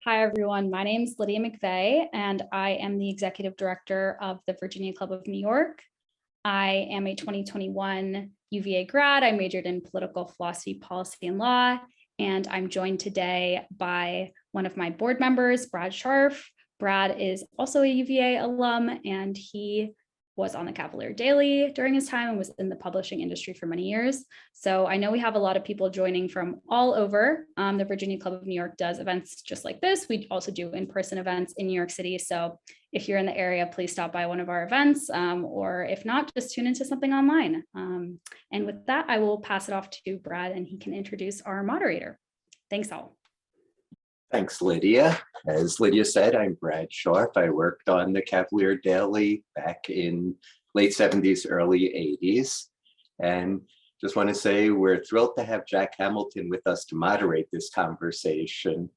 Hi, everyone. My name is Lydia McVeigh, and I am the Executive Director of the Virginia Club of New York. I am a 2021 UVA grad. I majored in political philosophy, policy, and law, and I'm joined today by one of my board members, Brad Scharf. Brad is also a UVA alum, and he was on the Cavalier Daily during his time and was in the publishing industry for many years. So I know we have a lot of people joining from all over. The Virginia Club of New York does events just like this. We also do in-person events in New York City. So if you're in the area, please stop by one of our events, or if not, just tune into something online. And with that, I will pass it off to Brad and he can introduce our moderator. Thanks all. Thanks, Lydia. As Lydia said, I'm Brad Scharf. I worked on the Cavalier Daily back in late 70s, early 80s. And just want to say we're thrilled to have Jack Hamilton with us to moderate this conversation.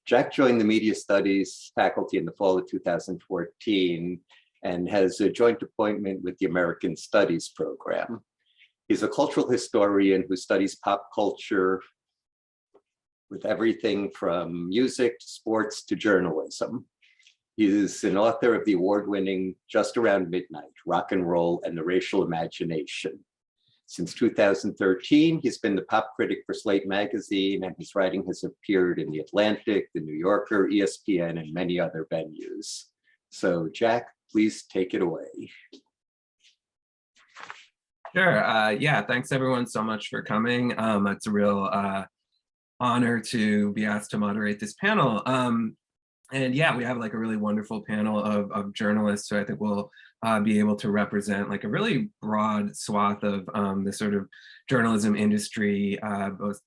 Jack joined the Media Studies faculty in the fall of 2014 and has a joint appointment with the American Studies program. He's a cultural historian who studies pop culture with everything from music to sports to journalism. He is an author of the award-winning Just Around Midnight, Rock and Roll and the Racial Imagination. Since 2013, he's been the pop critic for Slate Magazine, and his writing has appeared in The Atlantic, The New Yorker, ESPN, and many other venues. So Jack, please take it away. Sure, yeah, thanks everyone so much for coming. It's a real honor to be asked to moderate this panel. And yeah, we have like a really wonderful panel of journalists who I think will be able to represent like a really broad swath of the sort of journalism industry, both,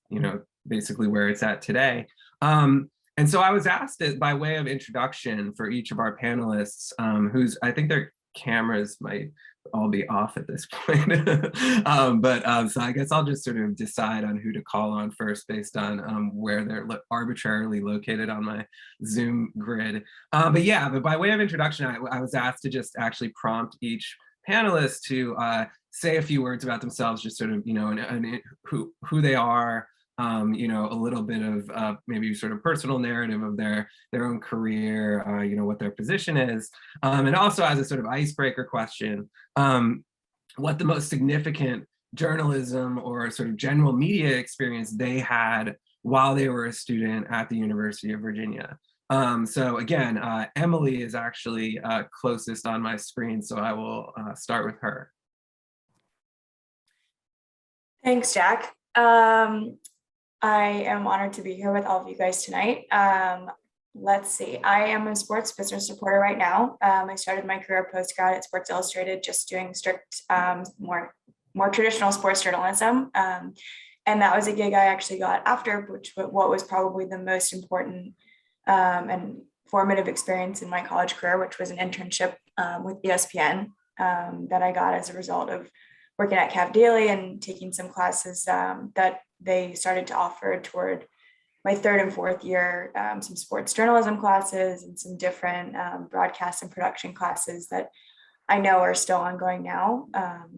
basically where it's at today. And so I was asked it by way of introduction for each of our panelists, who's, I think their cameras might all be off at this point. So I guess I'll just sort of decide on who to call on first based on where they're arbitrarily located on my Zoom grid. But by way of introduction, I was asked to just actually prompt each panelist to say a few words about themselves, just sort of, and who they are, a little bit of maybe sort of personal narrative of their own career, what their position is, and also as a sort of icebreaker question, what the most significant journalism or sort of general media experience they had while they were a student at the University of Virginia. So again, Emily is actually closest on my screen, so I will start with her. Thanks, Jack. I am honored to be here with all of you guys tonight. Let's see, I am a sports business reporter right now. I started my career post-grad at Sports Illustrated, just doing strict, more traditional sports journalism. And that was a gig I actually got after, what was probably the most important and formative experience in my college career, which was an internship with ESPN that I got as a result of working at Cav Daily and taking some classes that they started to offer toward my third and fourth year, some sports journalism classes and some different broadcast and production classes that I know are still ongoing now.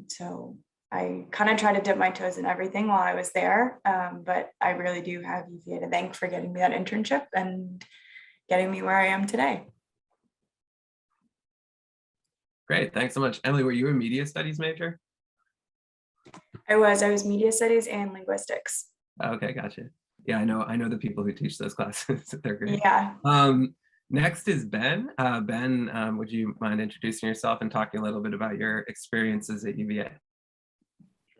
So I kind of tried to dip my toes in everything while I was there, but I really do have UVA to thank for getting me that internship and getting me where I am today. Great, thanks so much. Emily, were you a media studies major? I was media studies and linguistics. Okay, gotcha. Yeah, I know the people who teach those classes. They're great. Yeah. Next is Ben. Ben, would you mind introducing yourself and talking a little bit about your experiences at UVA?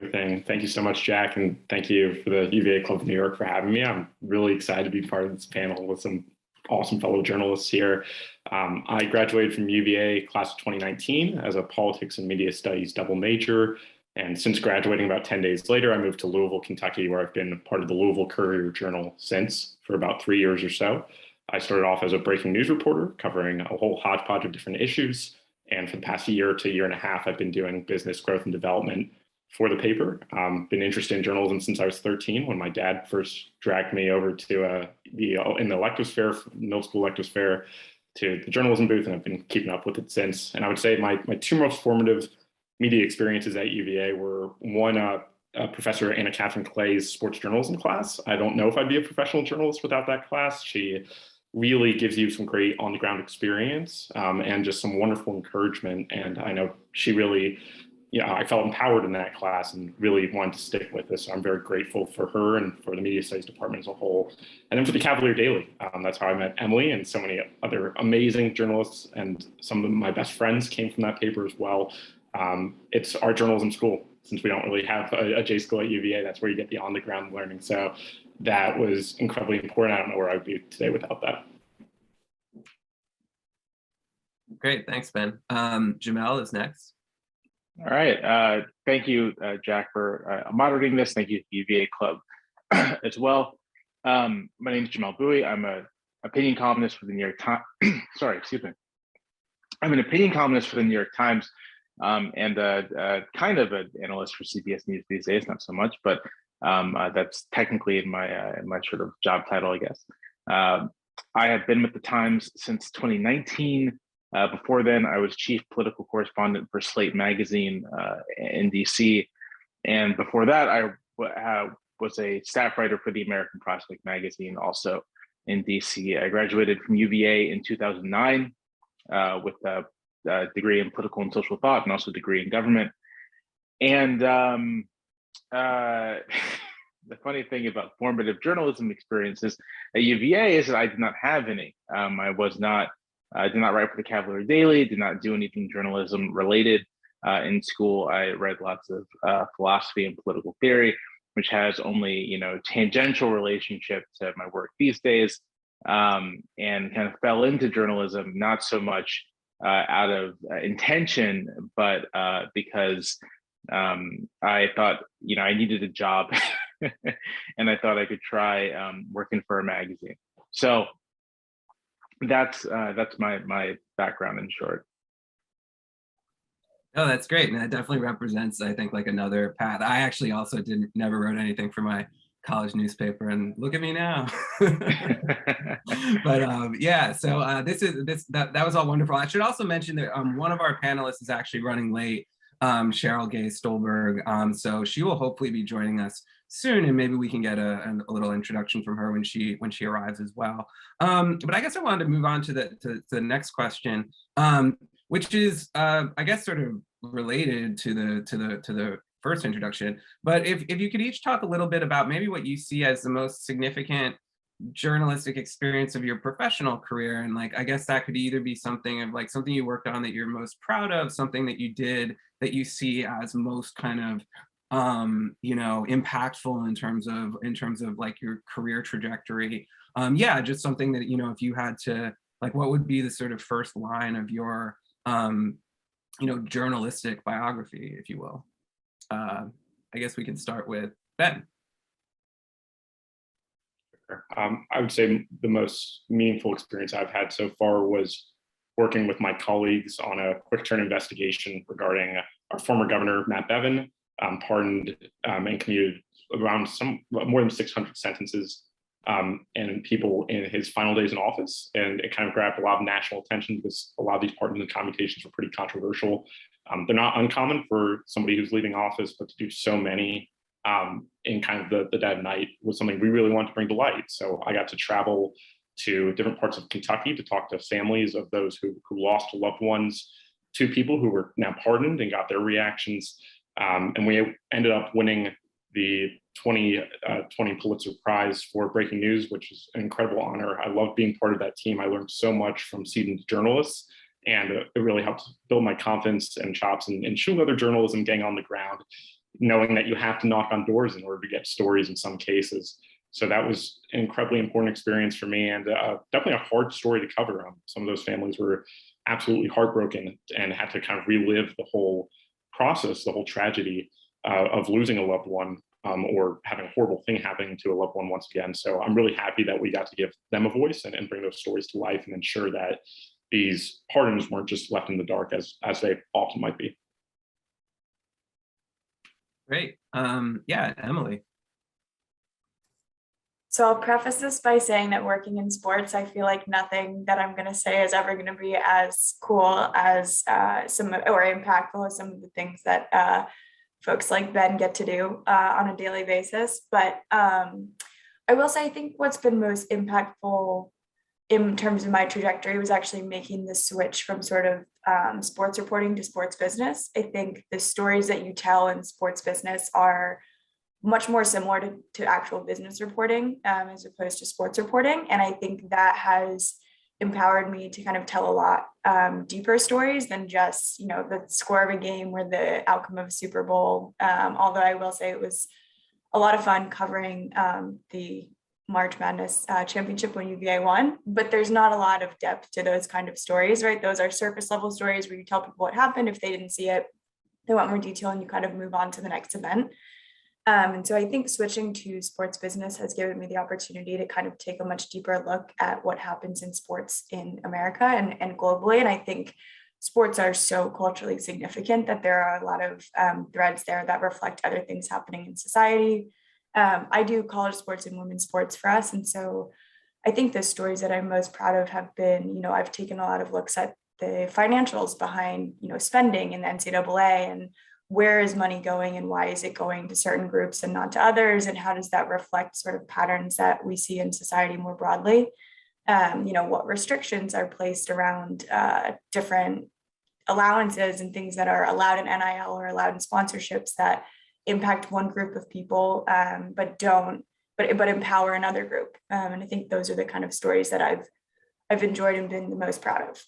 Sure thing. Thank you so much, Jack, and thank you for the UVA Club of New York for having me. I'm really excited to be part of this panel with some awesome fellow journalists here. I graduated from UVA class of 2019 as a politics and media studies double major. And since graduating about 10 days later, I moved to Louisville, Kentucky, where I've been part of the Louisville-Courier Journal since for about 3 years or so. I started off as a breaking news reporter covering a whole hodgepodge of different issues. And for the past year to year and a half, I've been doing business growth and development for the paper. Been interested in journalism since I was 13 when my dad first dragged me over to in the electives fair, middle school electives fair, to the journalism booth, and I've been keeping up with it since. And I would say my two most formative media experiences at UVA were one, Professor Anna Catherine Clay's sports journalism class. I don't know if I'd be a professional journalist without that class. She really gives you some great on the ground experience and just some wonderful encouragement. And I know she really, I felt empowered in that class and really wanted to stick with this. So I'm very grateful for her and for the media studies department as a whole. And then for the Cavalier Daily, that's how I met Emily and so many other amazing journalists, and some of my best friends came from that paper as well. It's our journalism school, since we don't really have a J school at UVA. That's where you get the on the ground learning. So that was incredibly important. I don't know where I'd be today without that. Great, thanks, Ben. Jamelle is next. All right. Thank you, Jack, for moderating this. Thank you to the UVA Club as well. My name is Jamelle Bouie. I'm an opinion columnist for the New York Times. Sorry, excuse me. I'm an opinion columnist for the New York Times and kind of an analyst for CBS News these days, not so much, but that's technically in my sort of job title, I guess. I have been with the Times since 2019. Before then, I was chief political correspondent for Slate Magazine in DC. And before that, I was a staff writer for the American Prospect Magazine, also in DC. I graduated from UVA in 2009 with a degree in political and social thought and also a degree in government. And the funny thing about formative journalism experiences at UVA is that I did not have any. I did not write for the Cavalier Daily, did not do anything journalism related in school. I read lots of philosophy and political theory, which has only, tangential relationship to my work these days, and kind of fell into journalism, not so much out of intention, but because I thought, I needed a job and I thought I could try working for a magazine. So that's my background in short. Oh, that's great. And that definitely represents, I think, like another path. I actually also never wrote anything for my college newspaper, and look at me now. But yeah, so that was all wonderful. I should also mention that one of our panelists is actually running late, Sheryl Gay Stolberg. So she will hopefully be joining us soon, and maybe we can get a little introduction from her when she arrives as well. But I guess I wanted to move on to the next question, which is I guess sort of related to the first introduction. But if you could each talk a little bit about maybe what you see as the most significant journalistic experience of your professional career, and like I guess that could either be something something you worked on that you're most proud of, something that you did that you see as most kind of impactful in terms of like your career trajectory. Yeah, just something that, if you had to, like, what would be the sort of first line of your journalistic biography, if you will. I guess we can start with Ben. I would say the most meaningful experience I've had so far was working with my colleagues on a quick turn investigation regarding our former governor, Matt Bevin, pardoned and commuted around more than 600 sentences and people in his final days in office. And it kind of grabbed a lot of national attention because a lot of these pardons and commutations were pretty controversial. They're not uncommon for somebody who's leaving office, but to do so many in kind of the dead of night was something we really wanted to bring to light. So I got to travel to different parts of Kentucky to talk to families of those who lost loved ones to people who were now pardoned and got their reactions. And we ended up winning the 2020 Pulitzer Prize for breaking news, which is an incredible honor. I love being part of that team. I learned so much from seasoned journalists, and it really helped build my confidence and chops and shoot other journalism getting on the ground, knowing that you have to knock on doors in order to get stories in some cases. So that was an incredibly important experience for me, and definitely a hard story to cover. Some of those families were absolutely heartbroken and had to kind of relive the whole process, the whole tragedy of losing a loved one or having a horrible thing happening to a loved one once again. So I'm really happy that we got to give them a voice and bring those stories to life and ensure that these pardons weren't just left in the dark as they often might be. Great. Yeah, Emily. So I'll preface this by saying that working in sports, I feel like nothing that I'm going to say is ever going to be as cool as or impactful as some of the things that folks like Ben get to do on a daily basis. But I will say, I think what's been most impactful in terms of my trajectory was actually making the switch from sort of sports reporting to sports business. I think the stories that you tell in sports business are much more similar to actual business reporting as opposed to sports reporting. And I think that has empowered me to kind of tell a lot deeper stories than just, you know, the score of a game or the outcome of a Super Bowl. Although I will say it was a lot of fun covering the March Madness championship when UVA won, but there's not a lot of depth to those kind of stories, right? Those are surface level stories where you tell people what happened. If they didn't see it, they want more detail and you kind of move on to the next event. And so I think switching to sports business has given me the opportunity to kind of take a much deeper look at what happens in sports in America and globally. And I think sports are so culturally significant that there are a lot of threads there that reflect other things happening in society. I do college sports and women's sports for us. And so I think the stories that I'm most proud of have been, you know, I've taken a lot of looks at the financials behind, you know, spending in the NCAA and where is money going and why is it going to certain groups and not to others? And how does that reflect sort of patterns that we see in society more broadly? You know, what restrictions are placed around different allowances and things that are allowed in NIL or allowed in sponsorships that impact one group of people, but empower another group. And I think those are the kind of stories that I've enjoyed and been the most proud of.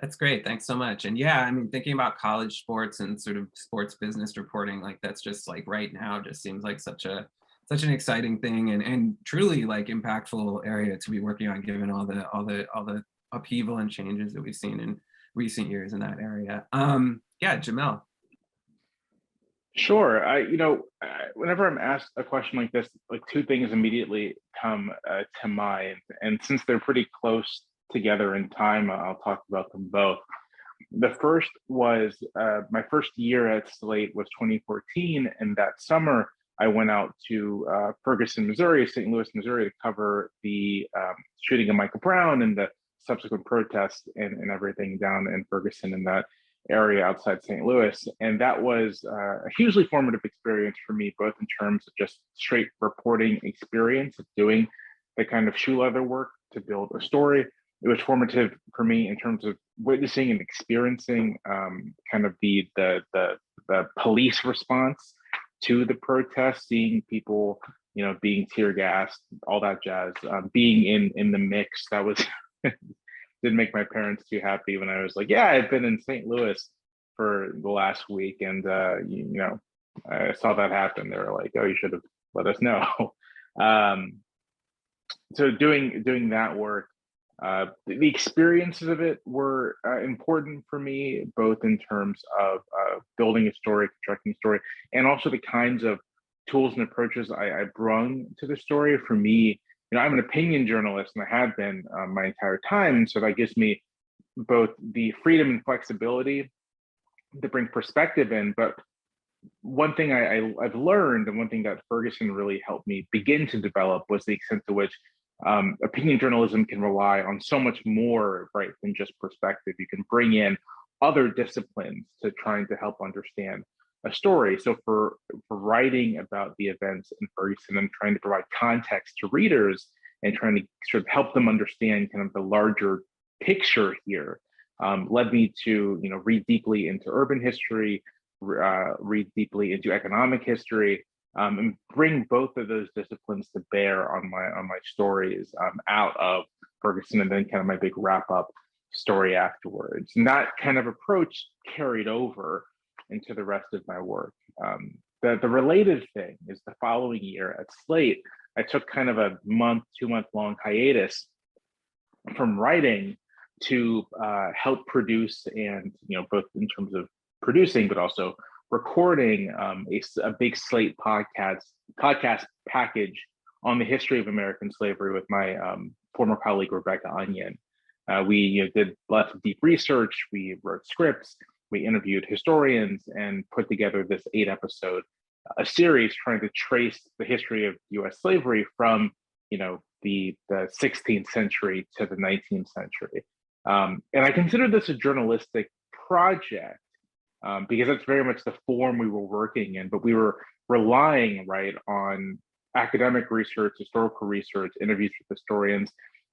That's great. Thanks so much. And yeah, I mean, thinking about college sports and sort of sports business reporting, like that's just like right now just seems like such an exciting thing and truly like impactful area to be working on, given all the upheaval and changes that we've seen in recent years in that area. Yeah, Jamelle. Sure. Whenever I'm asked a question like this, like two things immediately come to mind. And since they're pretty close together in time, I'll talk about them both. The first was my first year at Slate was 2014. And that summer, I went out to Ferguson, Missouri, St. Louis, Missouri, to cover the shooting of Michael Brown and the subsequent protests and everything down in Ferguson in that area outside St. Louis. And that was a hugely formative experience for me, both in terms of just straight reporting experience of doing the kind of shoe leather work to build a story. It was formative for me in terms of witnessing and experiencing kind of the police response to the protests, seeing people, you know, being tear gassed, all that jazz, being in the mix. That was didn't make my parents too happy when I was like, yeah, I've been in St. Louis for the last week, and I saw that happen. They were like, oh, you should have let us know. So doing that work, the experiences of it were important for me, both in terms of building a story, constructing a story, and also the kinds of tools and approaches I brung to the story. For me, you know, I'm an opinion journalist, and I have been my entire time. So that gives me both the freedom and flexibility to bring perspective in. But one thing I've learned, and one thing that Ferguson really helped me begin to develop, was the extent to which opinion journalism can rely on so much more, right, than just perspective. You can bring in other disciplines to trying to help understand a story. So for writing about the events in Ferguson and trying to provide context to readers and trying to sort of help them understand kind of the larger picture here, led me to, you know, read deeply into urban history, read deeply into economic history, and bring both of those disciplines to bear on my stories out of Ferguson, and then kind of my big wrap up story afterwards. And that kind of approach carried over into the rest of my work. The related thing is the following year at Slate, I took kind of a 2-month long hiatus from writing to help produce, and, you know, both in terms of producing, but also recording a big Slate podcast package on the history of American slavery with my former colleague, Rebecca Onion. We did lots of deep research, we wrote scripts, we interviewed historians, and put together this 8-episode series trying to trace the history of US slavery from, you know, the 16th century to the 19th century. And I consider this a journalistic project because that's very much the form we were working in, but we were relying, right, on academic research, historical research, interviews with historians.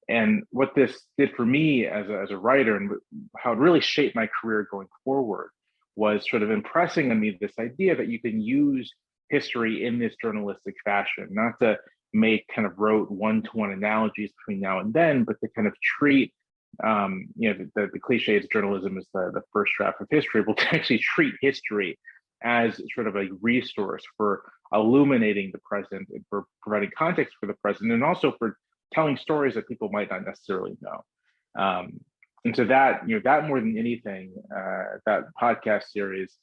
And what this did for me as a writer, and how it really shaped my career going forward, was sort of impressing on me this idea that you can use history in this journalistic fashion, not to make kind of rote one-to-one analogies between now and then, but to kind of treat, the cliche is journalism is the first draft of history, but to actually treat history as sort of a resource for illuminating the present and for providing context for the present, and also for telling stories that people might not necessarily know. And so that, that more than anything, that podcast series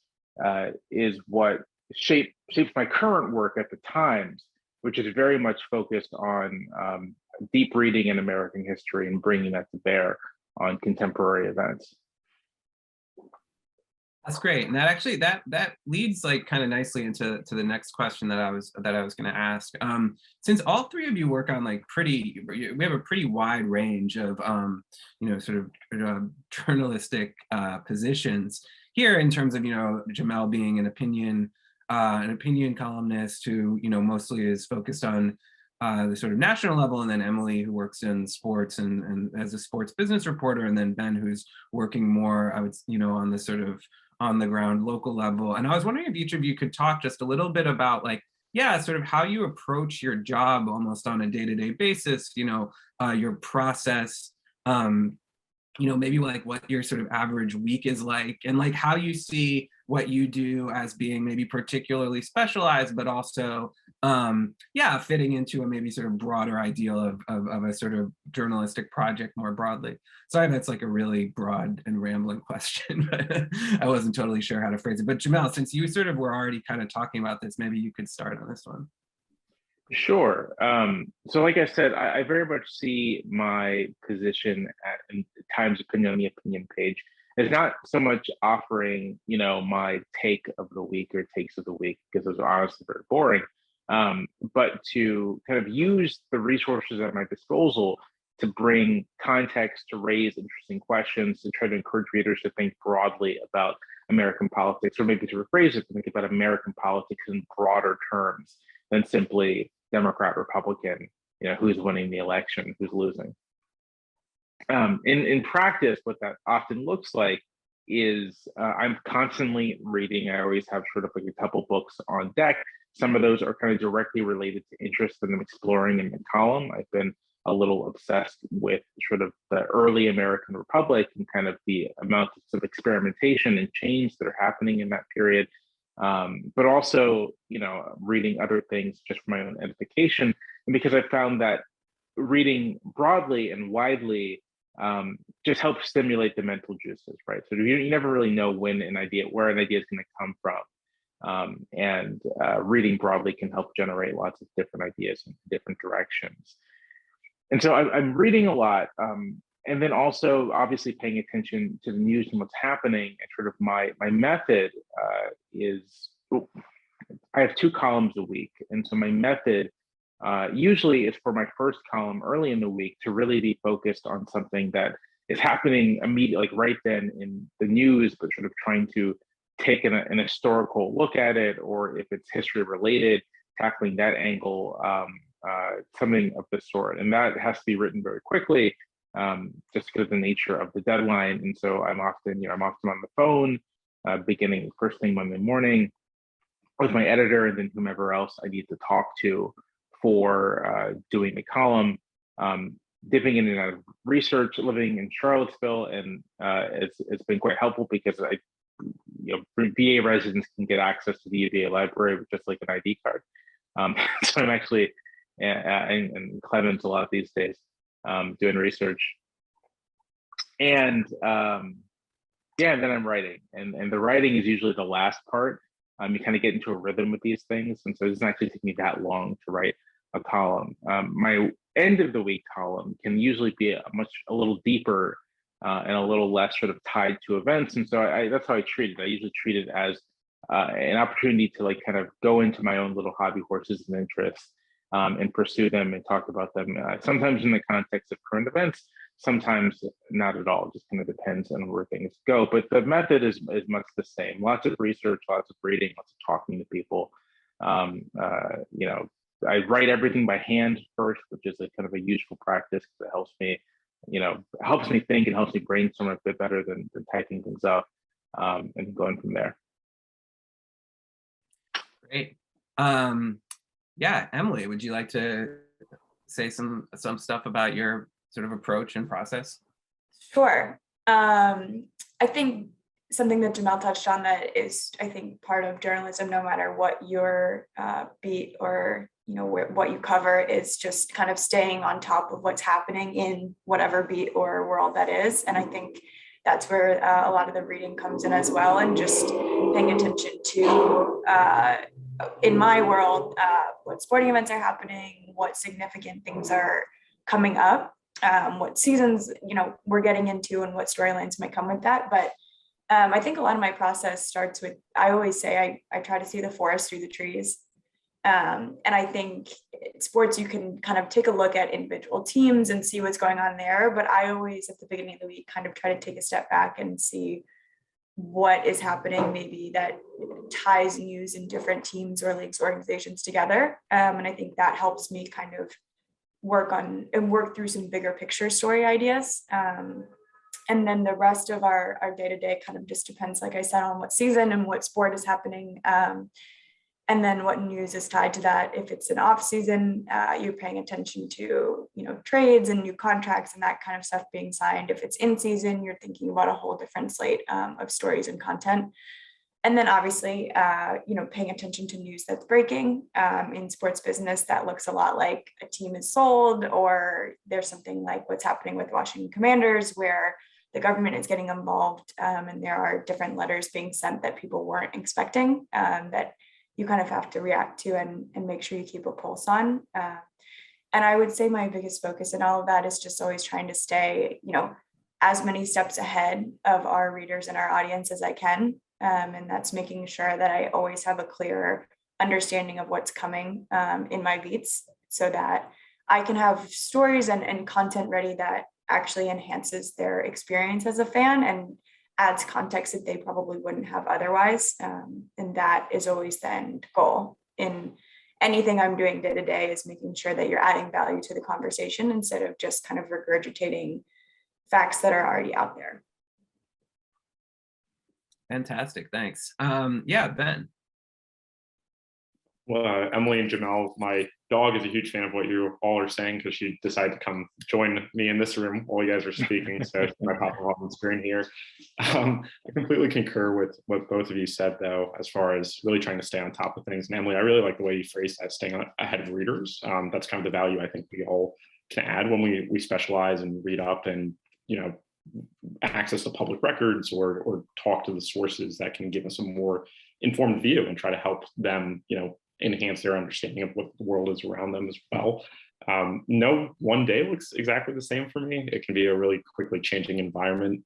is what shapes my current work at the Times, which is very much focused on deep reading in American history and bringing that to bear on contemporary events. That's great, and that actually that leads like kind of nicely into the next question that I was going to ask. Since all three of you work on like we have a pretty wide range of sort of journalistic positions here in terms of Jamelle being an opinion columnist who mostly is focused on the sort of national level, and then Emily, who works in sports and as a sports business reporter, and then Ben, who's working more, I would on the sort of on the ground local level. And I was wondering if each of you could talk just a little bit about sort of how you approach your job almost on a day-to-day basis, your process, maybe like what your sort of average week is like, and like how you see what you do as being maybe particularly specialized, but also fitting into a maybe sort of broader ideal of a sort of journalistic project more broadly. Sorry, that's like a really broad and rambling question, but I wasn't totally sure how to phrase it. But Jamelle, since you sort of were already kind of talking about this, maybe you could start on this one. Sure. So like I said, I very much see my position at Times Opinion on the opinion page as not so much offering, my take of the week or takes of the week, because those are honestly very boring, but to kind of use the resources at my disposal to bring context, to raise interesting questions, to try to encourage readers to think broadly about American politics, or maybe to rephrase it, to think about American politics in broader terms than simply Democrat, Republican, who's winning the election, who's losing. In practice, what that often looks like is I'm constantly reading. I always have sort of like a couple books on deck. Some of those are kind of directly related to interests that I'm exploring in the column. I've been a little obsessed with sort of the early American Republic and kind of the amounts of experimentation and change that are happening in that period. But also, reading other things just for my own edification. And because I found that reading broadly and widely just helps stimulate the mental juices, right? So you never really know where an idea is going to come from. And reading broadly can help generate lots of different ideas in different directions. And so I'm reading a lot. And then also obviously paying attention to the news and what's happening. And sort of my method is, I have 2 columns a week. And so my method usually is for my first column early in the week to really be focused on something that is happening immediately, like right then in the news, but sort of trying to take an historical look at it, or if it's history related, tackling that angle, something of the sort. And that has to be written very quickly, just because of the nature of the deadline. And so I'm often on the phone, beginning first thing Monday morning with my editor, and then whomever else I need to talk to for doing the column, dipping in and out of research. Living in Charlottesville, and it's been quite helpful because VA residents can get access to the UVA library with just like an ID card. So I'm actually in Clemens a lot these days, doing research, and then I'm writing, and the writing is usually the last part. You kind of get into a rhythm with these things, and so it doesn't actually take me that long to write a column. My end of the week column can usually be a little deeper and a little less sort of tied to events, and so that's how I treat it. I usually treat it as an opportunity to like kind of go into my own little hobby horses and interests, and pursue them and talk about them. Sometimes in the context of current events, sometimes not at all. It just kind of depends on where things go. But the method is much the same. Lots of research, lots of reading, lots of talking to people. I write everything by hand first, which is a kind of a useful practice that helps me, helps me think and helps me brainstorm a bit better than typing things up, and going from there. Great. Yeah, Emily, would you like to say some stuff about your sort of approach and process? Sure. I think something that Jamelle touched on that is, I think, part of journalism, no matter what your beat or what you cover, is just kind of staying on top of what's happening in whatever beat or world that is. And I think that's where a lot of the reading comes in as well, and just paying attention to, in my world, what sporting events are happening, what significant things are coming up, what seasons we're getting into, and what storylines might come with that. But I think a lot of my process starts with, I always say I try to see the forest through the trees. And I think sports, you can kind of take a look at individual teams and see what's going on there. But I always, at the beginning of the week, kind of try to take a step back and see what is happening, maybe that ties news in different teams or leagues, organizations together. And I think that helps me kind of work through some bigger picture story ideas. And then the rest of our day-to-day kind of just depends, like I said, on what season and what sport is happening. And then what news is tied to that. If it's an off season, you're paying attention to, trades and new contracts and that kind of stuff being signed. If it's in season, you're thinking about a whole different slate of stories and content. And then obviously, paying attention to news that's breaking in sports business that looks a lot like a team is sold, or there's something like what's happening with Washington Commanders, where the government is getting involved, and there are different letters being sent that people weren't expecting, that you kind of have to react to and make sure you keep a pulse on. And I would say my biggest focus in all of that is just always trying to stay, as many steps ahead of our readers and our audience as I can. And that's making sure that I always have a clear understanding of what's coming in my beats, so that I can have stories and content ready that actually enhances their experience as a fan and adds context that they probably wouldn't have otherwise. And that is always the end goal in anything I'm doing day to day, is making sure that you're adding value to the conversation instead of just kind of regurgitating facts that are already out there. Fantastic, thanks. Yeah, Ben. Well, Emily and Jamelle, my dog is a huge fan of what you all are saying, because she decided to come join me in this room while you guys are speaking. So I pop up on the screen here. I completely concur with what both of you said, though, as far as really trying to stay on top of things. And Emily, I really like the way you phrased that, staying ahead of readers. That's kind of the value I think we all can add when we specialize and read up and, access to public records or talk to the sources that can give us a more informed view and try to help them, enhance their understanding of what the world is around them as well. No one day looks exactly the same for me. It can be a really quickly changing environment.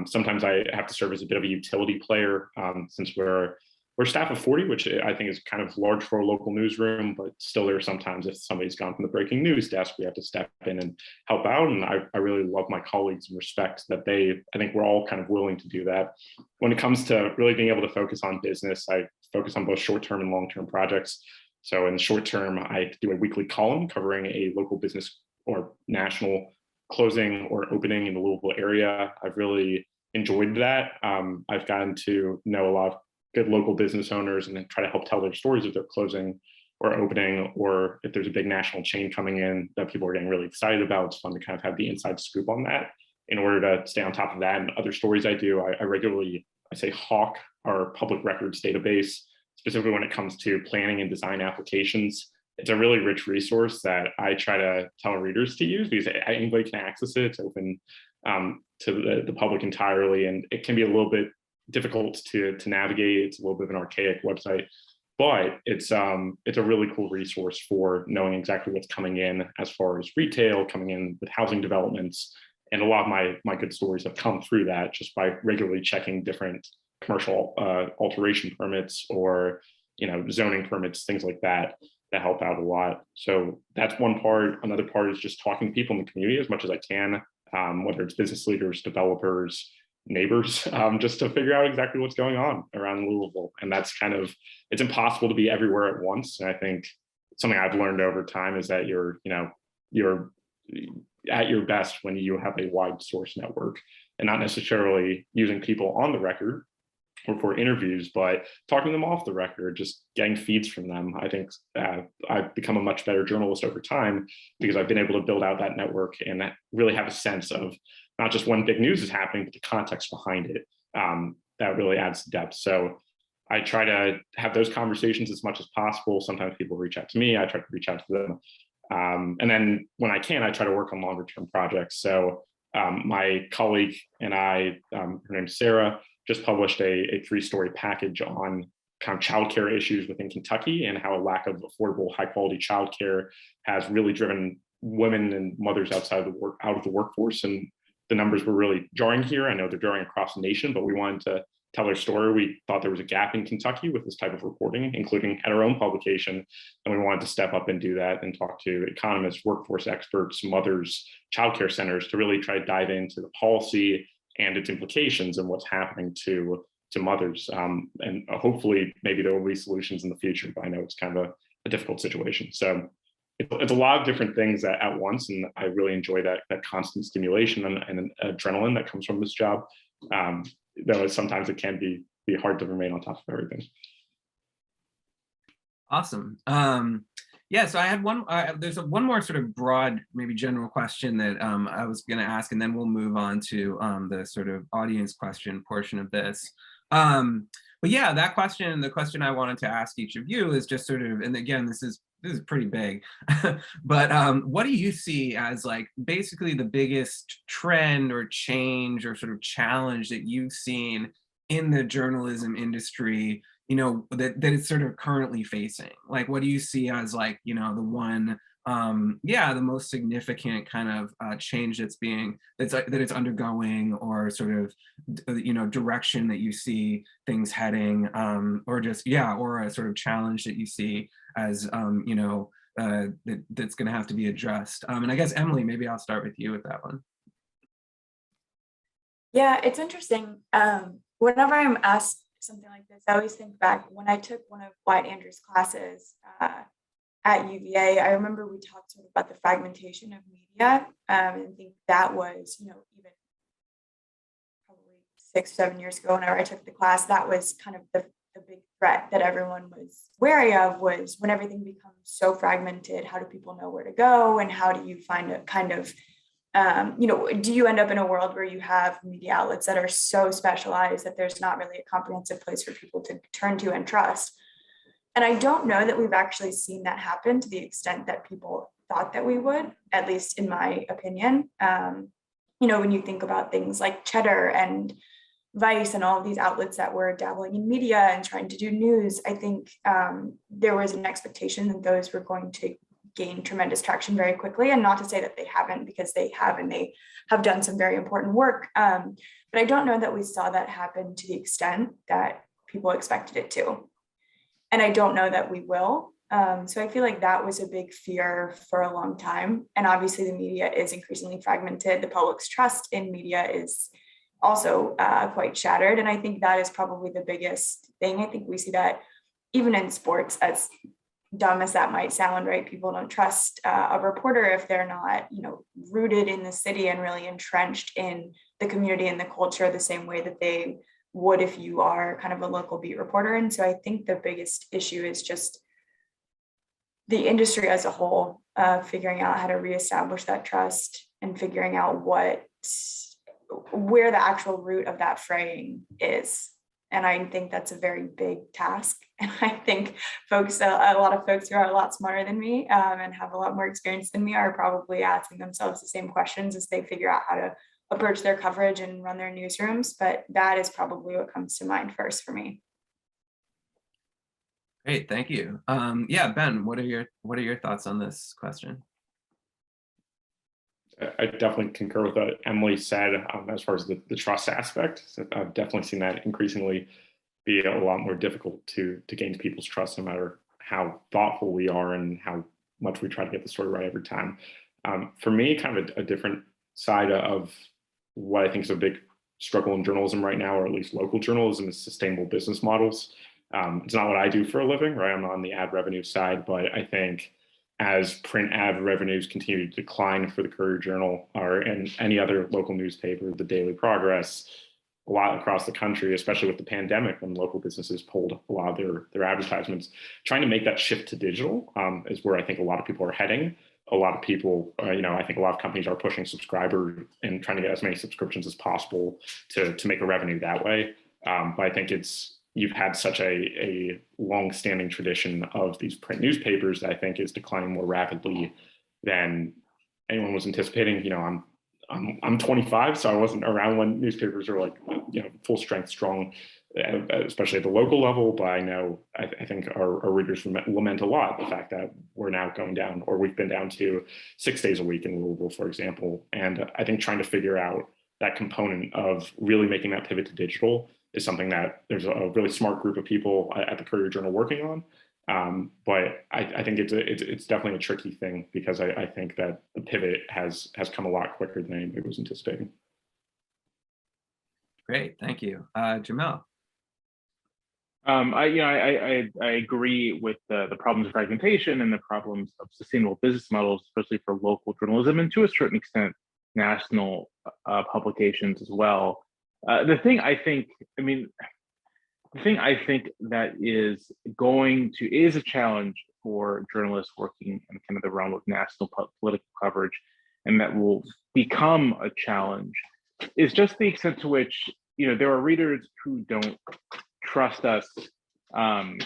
Sometimes I have to serve as a bit of a utility player, since we're a staff of 40, which I think is kind of large for a local newsroom, but still there are sometimes if somebody's gone from the breaking news desk, we have to step in and help out. And I really love my colleagues and respect that I think we're all kind of willing to do that. When it comes to really being able to focus on business, I focus on both short-term and long-term projects. So in the short term, I do a weekly column covering a local business or national closing or opening in the Louisville area. I've really enjoyed that. I've gotten to know a lot of good local business owners and then try to help tell their stories if they're closing or opening, or if there's a big national chain coming in that people are getting really excited about. It's fun to kind of have the inside scoop on that in order to stay on top of that. And other stories I do, I regularly, hawk our public records database, specifically when it comes to planning and design applications. It's a really rich resource that I try to tell readers to use because anybody can access it. It's open to the public entirely, and it can be a little bit difficult to navigate. It's a little bit of an archaic website, but it's a really cool resource for knowing exactly what's coming in as far as retail, coming in with housing developments. And a lot of my good stories have come through that just by regularly checking different commercial alteration permits or zoning permits, things like that help out a lot. So that's one part. Another part is just talking to people in the community as much as I can, whether it's business leaders, developers, neighbors, just to figure out exactly what's going on around Louisville. And that's it's impossible to be everywhere at once. And I think something I've learned over time is that you're at your best when you have a wide source network and not necessarily using people on the record or for interviews, but talking them off the record, just getting feeds from them. I think I've become a much better journalist over time because I've been able to build out that network and that really have a sense of not just when big news is happening, but the context behind it. That really adds depth. So I try to have those conversations as much as possible. Sometimes people reach out to me, I try to reach out to them. And then when I can, I try to work on longer term projects. So my colleague and I, her name's Sarah, just published a 3-story package on kind of childcare issues within Kentucky and how a lack of affordable, high quality childcare has really driven women and mothers out of the workforce. And the numbers were really jarring here. I know they're jarring across the nation, but we wanted to tell their story. We thought there was a gap in Kentucky with this type of reporting, including at our own publication. And we wanted to step up and do that and talk to economists, workforce experts, mothers, childcare centers to really try to dive into the policy and its implications and what's happening to mothers. And hopefully maybe there will be solutions in the future, but I know it's kind of a difficult situation. So it's a lot of different things at once. And I really enjoy that constant stimulation and adrenaline that comes from this job. Though sometimes it can be hard to remain on top of everything. Awesome. Yeah, so I had there's one more sort of broad, maybe general question that I was going to ask, and then we'll move on to the sort of audience question portion of this. But yeah, that question, the question I wanted to ask each of you is just sort of, and again, this is pretty big, but what do you see as like basically the biggest trend or change or sort of challenge that you've seen in the journalism industry, that it's sort of currently facing? Like, what do you see as like, the one, the most significant kind of change that it's undergoing, or sort of, direction that you see things heading, or just, or a sort of challenge that you see as, that's going to have to be addressed. And I guess, Emily, maybe I'll start with you with that one. Yeah, it's interesting. Whenever I'm asked something like this, I always think back when I took one of Wyatt Andrews' classes at UVA. I remember we talked sort of about the fragmentation of media, and I think that was, even probably 6-7 years ago, whenever I took the class, that was kind of the big threat that everyone was wary of, was when everything becomes so fragmented, how do people know where to go, and how do you find a kind of do you end up in a world where you have media outlets that are so specialized that there's not really a comprehensive place for people to turn to and trust? And I don't know that we've actually seen that happen to the extent that people thought that we would, at least in my opinion. When you think about things like Cheddar and Vice and all of these outlets that were dabbling in media and trying to do news, I think there was an expectation that those were going to gain tremendous traction very quickly, and not to say that they haven't, because they have, and they have done some very important work. But I don't know that we saw that happen to the extent that people expected it to. And I don't know that we will. So I feel like that was a big fear for a long time. And obviously the media is increasingly fragmented. The public's trust in media is also quite shattered. And I think that is probably the biggest thing. I think we see that even in sports, as dumb as that might sound, right? People don't trust a reporter if they're not, rooted in the city and really entrenched in the community and the culture the same way that they would if you are kind of a local beat reporter. And so I think the biggest issue is just the industry as a whole, figuring out how to reestablish that trust and figuring out where the actual root of that fraying is. And I think that's a very big task. And I think a lot of folks who are a lot smarter than me and have a lot more experience than me are probably asking themselves the same questions as they figure out how to approach their coverage and run their newsrooms. But that is probably what comes to mind first for me. Great, thank you. Ben, what are your thoughts on this question? I definitely concur with what Emily said as far as the trust aspect. So I've definitely seen that increasingly be a lot more difficult to gain people's trust, no matter how thoughtful we are and how much we try to get the story right every time. For me, kind of a different side of what I think is a big struggle in journalism right now, or at least local journalism, is sustainable business models. It's not what I do for a living, right? I'm on the ad revenue side, but I think as print ad revenues continue to decline for the Courier-Journal or and any other local newspaper, the Daily Progress, a lot across the country, especially with the pandemic, when local businesses pulled a lot of their advertisements, trying to make that shift to digital is where I think a lot of people are heading. A lot of people, I think a lot of companies are pushing subscriber and trying to get as many subscriptions as possible to make a revenue that way. But I think you've had such a long-standing tradition of these print newspapers that I think is declining more rapidly than anyone was anticipating. I'm 25, so I wasn't around when newspapers were like, full strength, strong, especially at the local level. But I think our readers lament a lot the fact that we're now going down, or we've been down to 6 days a week in Louisville, for example. And I think trying to figure out that component of really making that pivot to digital is something that there's a really smart group of people at the Courier-Journal working on. But I think it's definitely a tricky thing, because I think that the pivot has come a lot quicker than anybody was anticipating. Great, thank you. Jamelle. I agree with the problems of fragmentation and the problems of sustainable business models, especially for local journalism and to a certain extent national publications as well. The thing I think that is a challenge for journalists working in kind of the realm of national political coverage, and that will become a challenge, is just the extent to which there are readers who don't trust us. Sorry,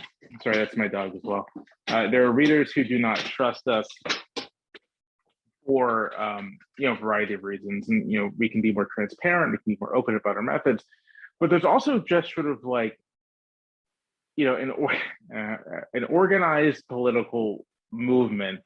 that's my dog as well. There are readers who do not trust us for a variety of reasons, and we can be more transparent, we can be more open about our methods, but there's also just sort of like an organized political movement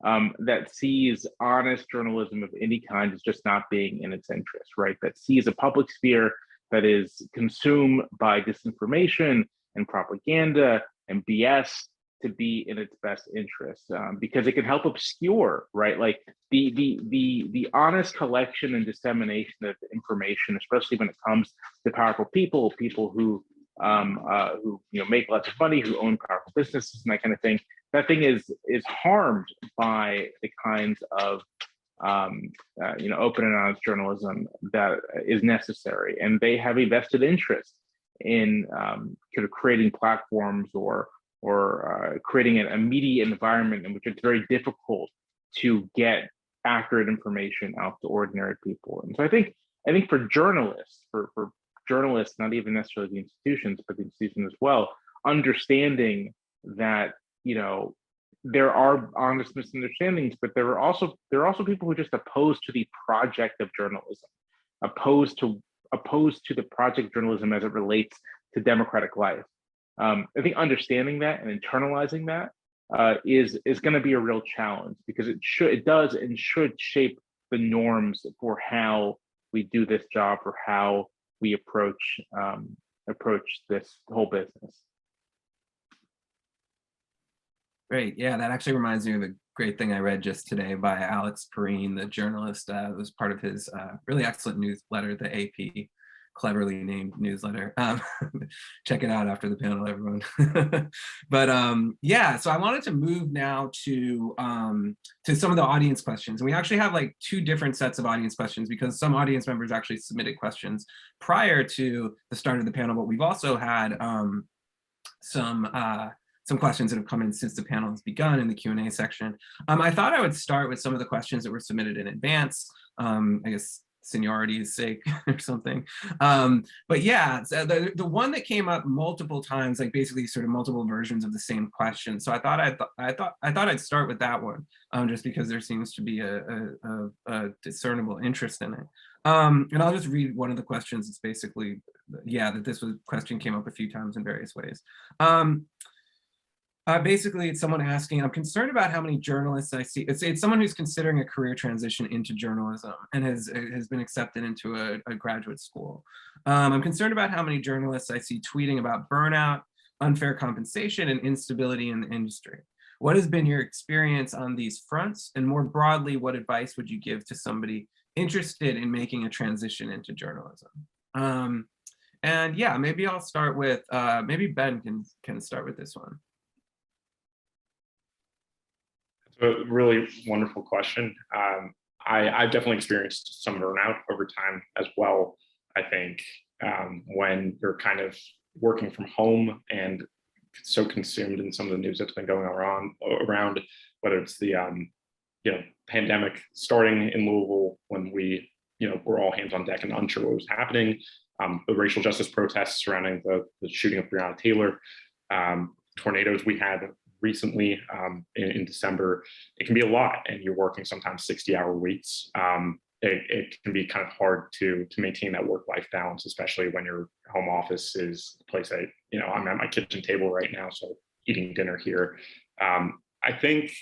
that sees honest journalism of any kind as just not being in its interest, right? That sees a public sphere that is consumed by disinformation and propaganda and BS to be in its best interest, because it can help obscure, right? Like the honest collection and dissemination of information, especially when it comes to powerful people who make lots of money, who own powerful businesses and that kind of thing. That thing is harmed by the kinds of open and honest journalism that is necessary, and they have a vested interest in sort of creating platforms or creating a media environment in which it's very difficult to get accurate information out to ordinary people. And so I think for journalists, for journalists, not even necessarily the institutions, but the institutions as well, understanding that there are honest misunderstandings, but there are also people who are just opposed to the project of journalism, opposed to the project of journalism as it relates to democratic life. I think understanding that and internalizing that is going to be a real challenge, because it does and should shape the norms for how we do this job, or how we approach this whole business. Great, yeah, that actually reminds me of a great thing I read just today by Alex Perrine, the journalist. It was part of his really excellent newsletter, the AP cleverly named newsletter. Check it out after the panel, everyone. But yeah, so I wanted to move now to some of the audience questions. And we actually have like two different sets of audience questions, because some audience members actually submitted questions prior to the start of the panel, but we've also had some questions that have come in since the panel has begun in the Q&A section. I thought I would start with some of the questions that were submitted in advance, I guess seniority's sake or something. But yeah, so the one that came up multiple times, like basically sort of multiple versions of the same question. So I thought I'd start with that one, just because there seems to be a discernible interest in it. And I'll just read one of the questions. It's basically, yeah, that question came up a few times in various ways. Basically, it's someone asking, I'm concerned about how many journalists I see. It's someone who's considering a career transition into journalism and has been accepted into a graduate school. I'm concerned about how many journalists I see tweeting about burnout, unfair compensation, and instability in the industry. What has been your experience on these fronts? And more broadly, what advice would you give to somebody interested in making a transition into journalism? And yeah, maybe I'll start with, maybe Ben can start with this one. It's a really wonderful question. I've definitely experienced some burnout over time as well. I think when you're kind of working from home and so consumed in some of the news that's been going around, whether it's the pandemic starting in Louisville when we were all hands on deck and unsure what was happening, the racial justice protests surrounding the shooting of Breonna Taylor, tornadoes we had recently in December. It can be a lot, and you're working sometimes 60-hour weeks. It can be kind of hard to maintain that work-life balance, especially when your home office is the place that, I'm at my kitchen table right now, so eating dinner here. I think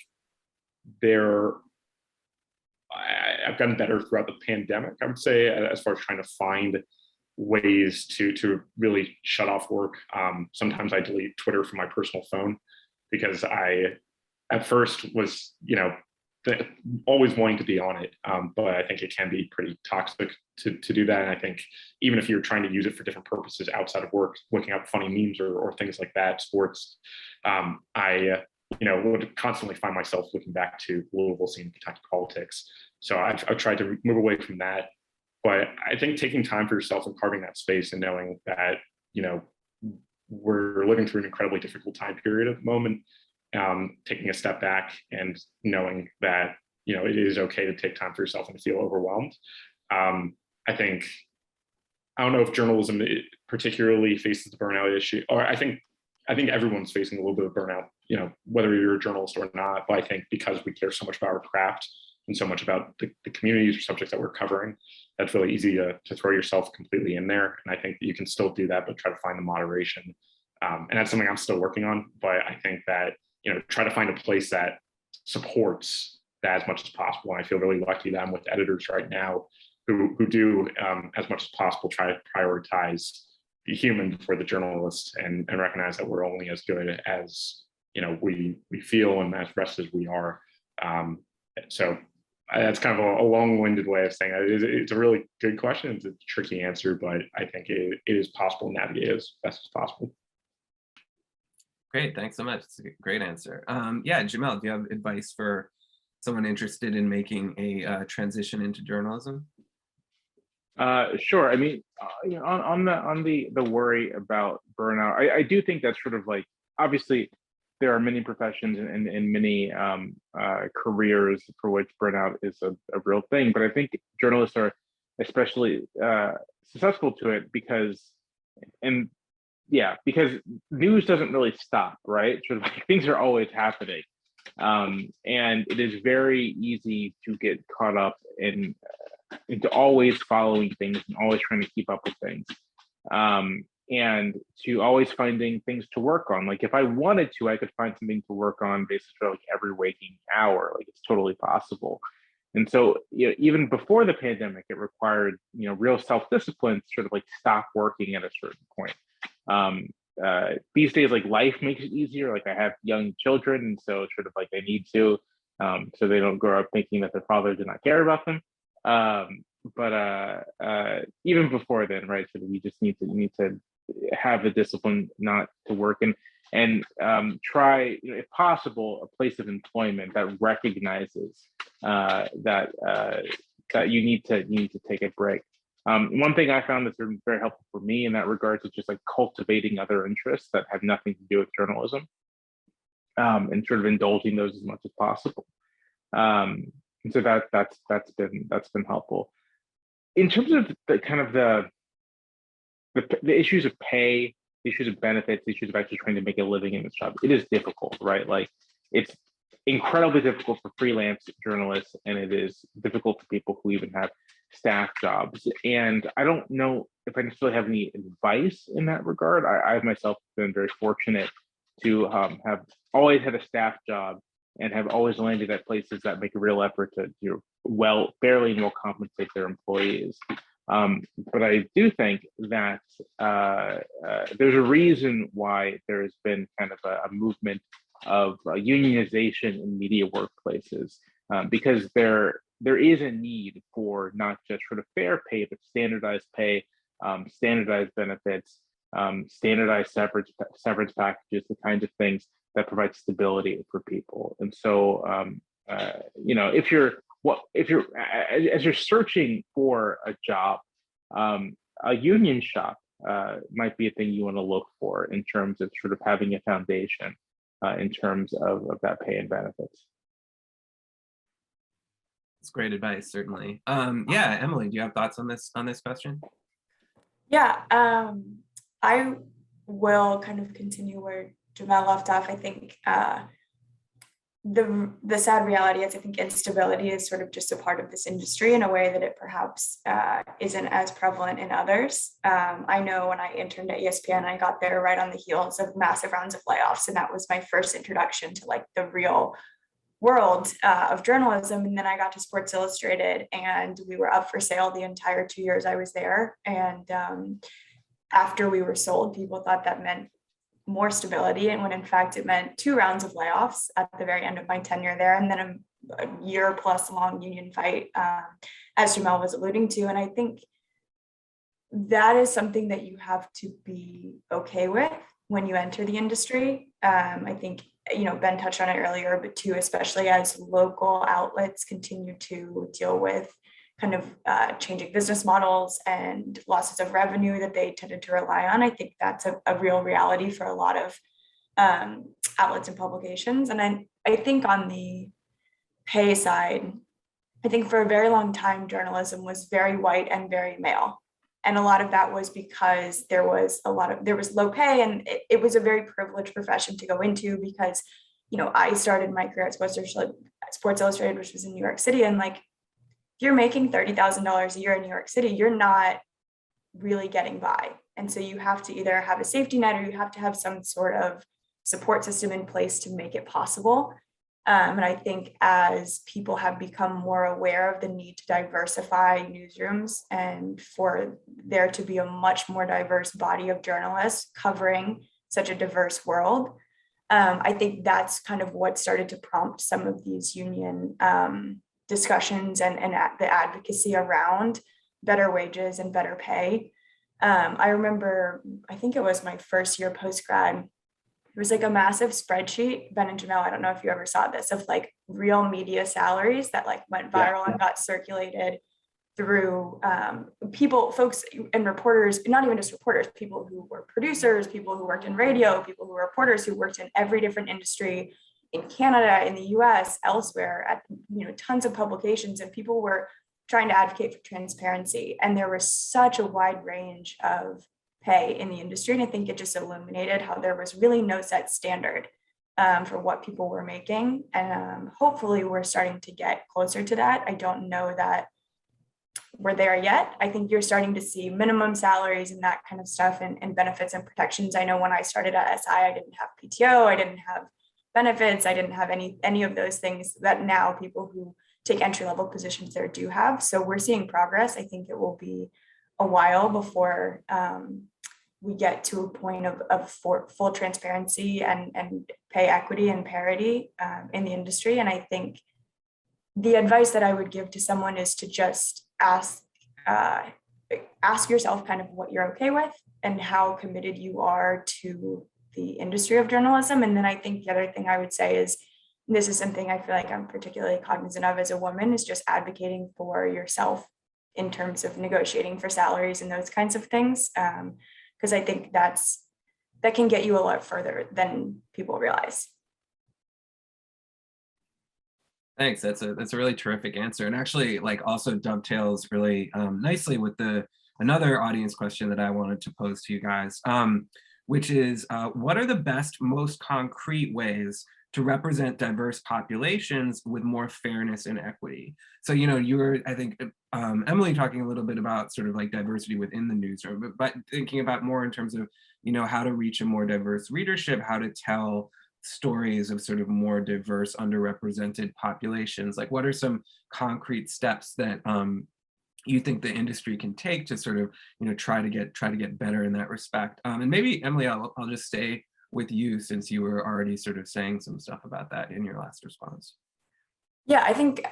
I've gotten better throughout the pandemic, I would say, as far as trying to find ways to really shut off work. Sometimes I delete Twitter from my personal phone because I, at first, was, always wanting to be on it. But I think it can be pretty toxic to do that. And I think even if you're trying to use it for different purposes outside of work, looking up funny memes or things like that, sports, I would constantly find myself looking back to Louisville scene, Kentucky politics. So I've tried to move away from that. But I think taking time for yourself and carving that space and knowing that, we're living through an incredibly difficult time period at the moment, taking a step back and knowing that, it is okay to take time for yourself and to feel overwhelmed. I think, I don't know if journalism particularly faces the burnout issue, or I think everyone's facing a little bit of burnout, whether you're a journalist or not. But I think because we care so much about our craft and so much about the communities or subjects that we're covering, that's really easy to throw yourself completely in there. And I think that you can still do that, but try to find the moderation. And that's something I'm still working on. But I think that, try to find a place that supports that as much as possible. And I feel really lucky that I'm with editors right now who do, as much as possible, try to prioritize the human before the journalist and recognize that we're only as good as, we feel and as rested as we are. So that's kind of a long-winded way of saying it. It's a really good question. It's a tricky answer, but I think it is possible to navigate as best as possible. Great, thanks so much. It's a great answer. Yeah, Jamelle, do you have advice for someone interested in making a transition into journalism? Sure. I mean, on the worry about burnout, I do think that's sort of like, obviously there are many professions and many careers for which burnout is a real thing, but I think journalists are especially susceptible to it because news doesn't really stop, right? Sort of like things are always happening. And it is very easy to get caught up into always following things and always trying to keep up with things. And to always finding things to work on. Like if I wanted to, I could find something to work on basically like every waking hour. Like it's totally possible. And so, even before the pandemic, it required, real self-discipline to sort of like stop working at a certain point. These days, like life makes it easier. Like I have young children, and so sort of like I need to, so they don't grow up thinking that their father did not care about them. But even before then, right? So we just need to have the discipline not to work and try, if possible, a place of employment that recognizes that you need to take a break. One thing I found that's been very helpful for me in that regard is just like cultivating other interests that have nothing to do with journalism, and sort of indulging those as much as possible. And so that's been helpful. In terms of the kind of the issues of pay, the issues of benefits, the issues of actually trying to make a living in this job, it is difficult, right? Like it's incredibly difficult for freelance journalists, and it is difficult for people who even have staff jobs. And I don't know if I necessarily have any advice in that regard. I've myself been very fortunate to have always had a staff job and have always landed at places that make a real effort to fairly and well compensate their employees. But I do think that there's a reason why there has been kind of a movement of unionization in media workplaces, because there is a need for not just sort of fair pay, but standardized pay standardized benefits, standardized severance packages, the kinds of things that provide stability for people. And so, you know, as you're searching for a job, a union shop might be a thing you want to look for in terms of sort of having a foundation in terms of that pay and benefits. It's great advice, certainly. Yeah, Emily, do you have thoughts on this question? Yeah, I will kind of continue where Jamelle left off. I think the sad reality is I think instability is sort of just a part of this industry in a way that it perhaps isn't as prevalent in others. I know when I interned at ESPN, I got there right on the heels of massive rounds of layoffs, and that was my first introduction to like the real world of journalism. And then I got to Sports Illustrated, and we were up for sale the entire 2 years I was there. And after we were sold, people thought that meant more stability, and when in fact it meant 2 rounds of layoffs at the very end of my tenure there, and then a year plus long union fight, as Jamelle was alluding to. And I think that is something that you have to be okay with when you enter the industry. I think, you know, Ben touched on it earlier, but too, especially as local outlets continue to deal with kind of changing business models and losses of revenue that they tended to rely on. I think that's a real reality for a lot of outlets and publications. And I think on the pay side, I think for a very long time, journalism was very white and very male. And a lot of that was because there was low pay, and it was a very privileged profession to go into because, you know, I started my career at Sports Illustrated, which was in New York City. And like, if you're making $30,000 a year in New York City, you're not really getting by. And so you have to either have a safety net or you have to have some sort of support system in place to make it possible. And I think as people have become more aware of the need to diversify newsrooms and for there to be a much more diverse body of journalists covering such a diverse world, I think that's kind of what started to prompt some of these union discussions and the advocacy around better wages and better pay. I remember, I think it was my first year post-grad, there was like a massive spreadsheet, Ben and Jamelle, I don't know if you ever saw this, of like real media salaries that like went viral and got circulated through folks and reporters, not even just reporters, people who were producers, people who worked in radio, people who were reporters who worked in every different industry in Canada, in the US, elsewhere, at, you know, tons of publications, and people were trying to advocate for transparency. And there was such a wide range of pay in the industry. And I think it just illuminated how there was really no set standard for what people were making. And hopefully we're starting to get closer to that. I don't know that we're there yet. I think you're starting to see minimum salaries and that kind of stuff, and benefits and protections. I know when I started at SI, I didn't have PTO, I didn't have benefits, I didn't have any of those things that now people who take entry-level positions there do have. So we're seeing progress. I think it will be a while before we get to a point of full transparency and pay equity and parity in the industry. And I think the advice that I would give to someone is to just ask yourself kind of what you're okay with and how committed you are to the industry of journalism. And then I think the other thing I would say is, and this is something I feel like I'm particularly cognizant of as a woman, is just advocating for yourself in terms of negotiating for salaries and those kinds of things. Because I think that can get you a lot further than people realize. Thanks. That's a really terrific answer, and actually like also dovetails really nicely with another audience question that I wanted to pose to you guys, which is what are the best, most concrete ways to represent diverse populations with more fairness and equity? So, you know, you were, I think, Emily, talking a little bit about sort of like diversity within the newsroom, but thinking about more in terms of, you know, how to reach a more diverse readership, how to tell stories of sort of more diverse, underrepresented populations. Like, what are some concrete steps that you think the industry can take to sort of, you know, try to get better in that respect? And maybe, Emily, I'll just stay with you since you were already sort of saying some stuff about that in your last response. Yeah, I think,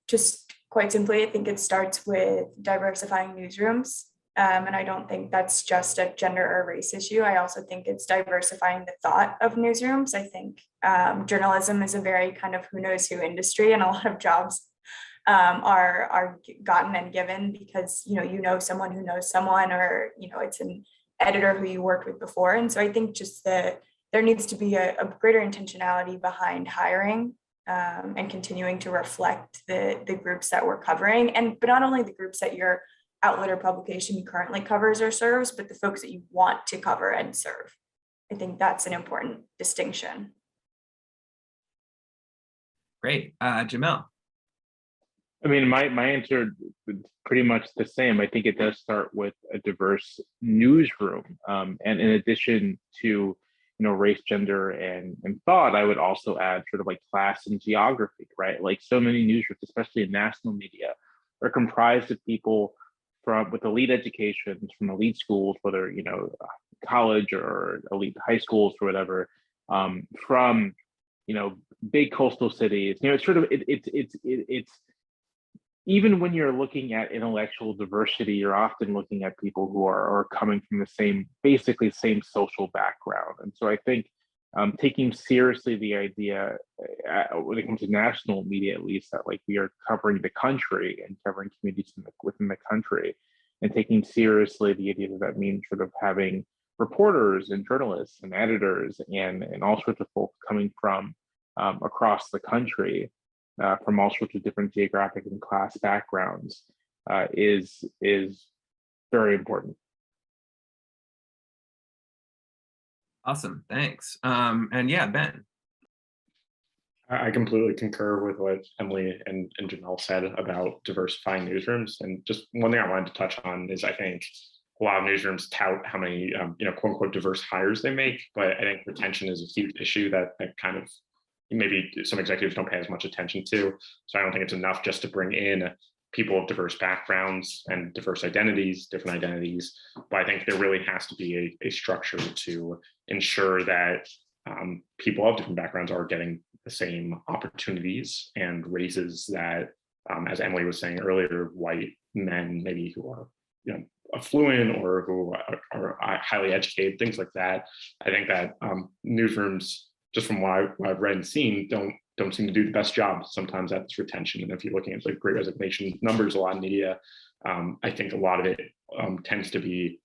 just quite simply, I think it starts with diversifying newsrooms. And I don't think that's just a gender or race issue. I also think it's diversifying the thought of newsrooms. I think journalism is a very kind of who knows who industry, and a lot of jobs are gotten and given because you know someone who knows someone, or it's an editor who you worked with before. And so I think just there needs to be a greater intentionality behind hiring and continuing to reflect the groups that we're covering, but not only the groups that your outlet or publication currently covers or serves, but the folks that you want to cover and serve. I think that's an important distinction. Great. Jamelle. I mean, my answer is pretty much the same. I think it does start with a diverse newsroom. And in addition to, race, gender, and thought, I would also add sort of like class and geography, right? Like so many newsrooms, especially in national media, are comprised of people with elite educations from elite schools, whether, college or elite high schools or whatever, from, big coastal cities. It's sort of, it's even when you're looking at intellectual diversity, you're often looking at people who are coming from the basically same social background. And so I think taking seriously the idea when it comes to national media, at least, that like we are covering the country and covering communities within the country, and taking seriously the idea that means sort of having reporters and journalists and editors and all sorts of folks coming from across the country, from all sorts of different geographic and class backgrounds, is very important. Awesome, thanks. And yeah, Ben. I completely concur with what Emily and Jamelle said about diversifying newsrooms. And just one thing I wanted to touch on is I think a lot of newsrooms tout how many quote unquote diverse hires they make, but I think retention is a huge issue that kind of maybe some executives don't pay as much attention to. So I don't think it's enough just to bring in people of diverse backgrounds and diverse identities, different identities. But I think there really has to be a structure to ensure that people of different backgrounds are getting the same opportunities and raises that, as Emily was saying earlier, white men maybe who are affluent or who are highly educated, things like that. I think that newsrooms, just from what I've read and seen, don't seem to do the best job sometimes at this retention. And if you're looking at the Great Resignation numbers, a lot of media, I think a lot of it tends to be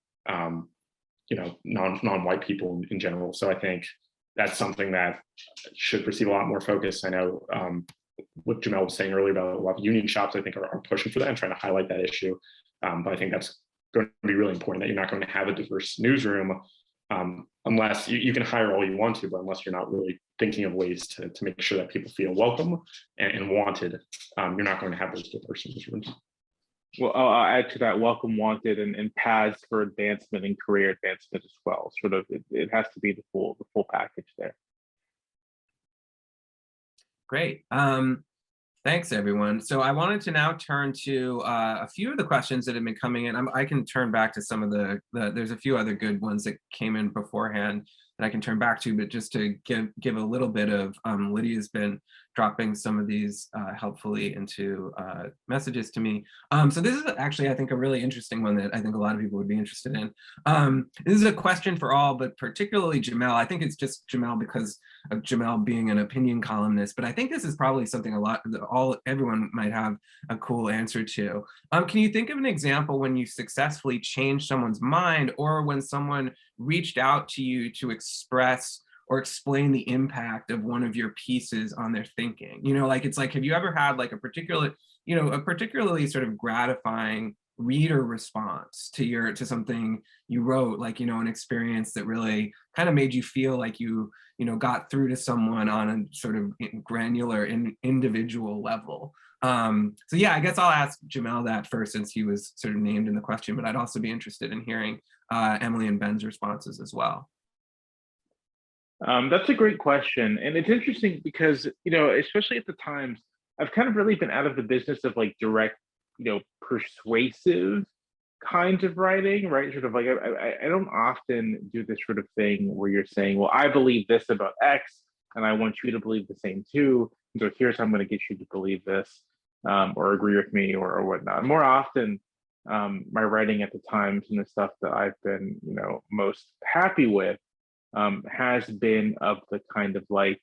non-white people in general. So I think that's something that should receive a lot more focus. I know what Jamelle was saying earlier about a lot of union shops, I think are pushing for that and trying to highlight that issue. But I think that's going to be really important, that you're not going to have a diverse newsroom unless you can hire all you want to, but unless you're not really thinking of ways to make sure that people feel welcome and wanted, you're not going to have those diverse newsrooms. Well, I'll add to that: welcome, wanted, and paths for advancement and career advancement as well. Sort of, it has to be the full package there. Great. Thanks, everyone. So I wanted to now turn to a few of the questions that have been coming in. I can turn back to some of there's a few other good ones that came in beforehand that I can turn back to, but just to give a little bit of, Lydia's been dropping some of these helpfully into messages to me. So this is actually, I think, a really interesting one that I think a lot of people would be interested in. This is a question for all, but particularly Jamelle. I think it's just Jamelle because of Jamelle being an opinion columnist, but I think this is probably something everyone might have a cool answer to. Can you think of an example when you successfully changed someone's mind, or when someone reached out to you to express or explain the impact of one of your pieces on their thinking? It's like, have you ever had like a particularly sort of gratifying reader response to something you wrote, like, an experience that really kind of made you feel like you got through to someone on a sort of granular individual level? So yeah, I guess I'll ask Jamelle that first, since he was sort of named in the question, but I'd also be interested in hearing Emily and Ben's responses as well. That's a great question. And it's interesting because, especially at the Times, I've kind of really been out of the business of like direct, persuasive kinds of writing, right? Sort of like, I don't often do this sort of thing where you're saying, well, I believe this about X, and I want you to believe the same too. So here's how I'm going to get you to believe this, or agree with me, or whatnot. More often, my writing at the Times and the stuff that I've been, most happy with has been of the kind of like,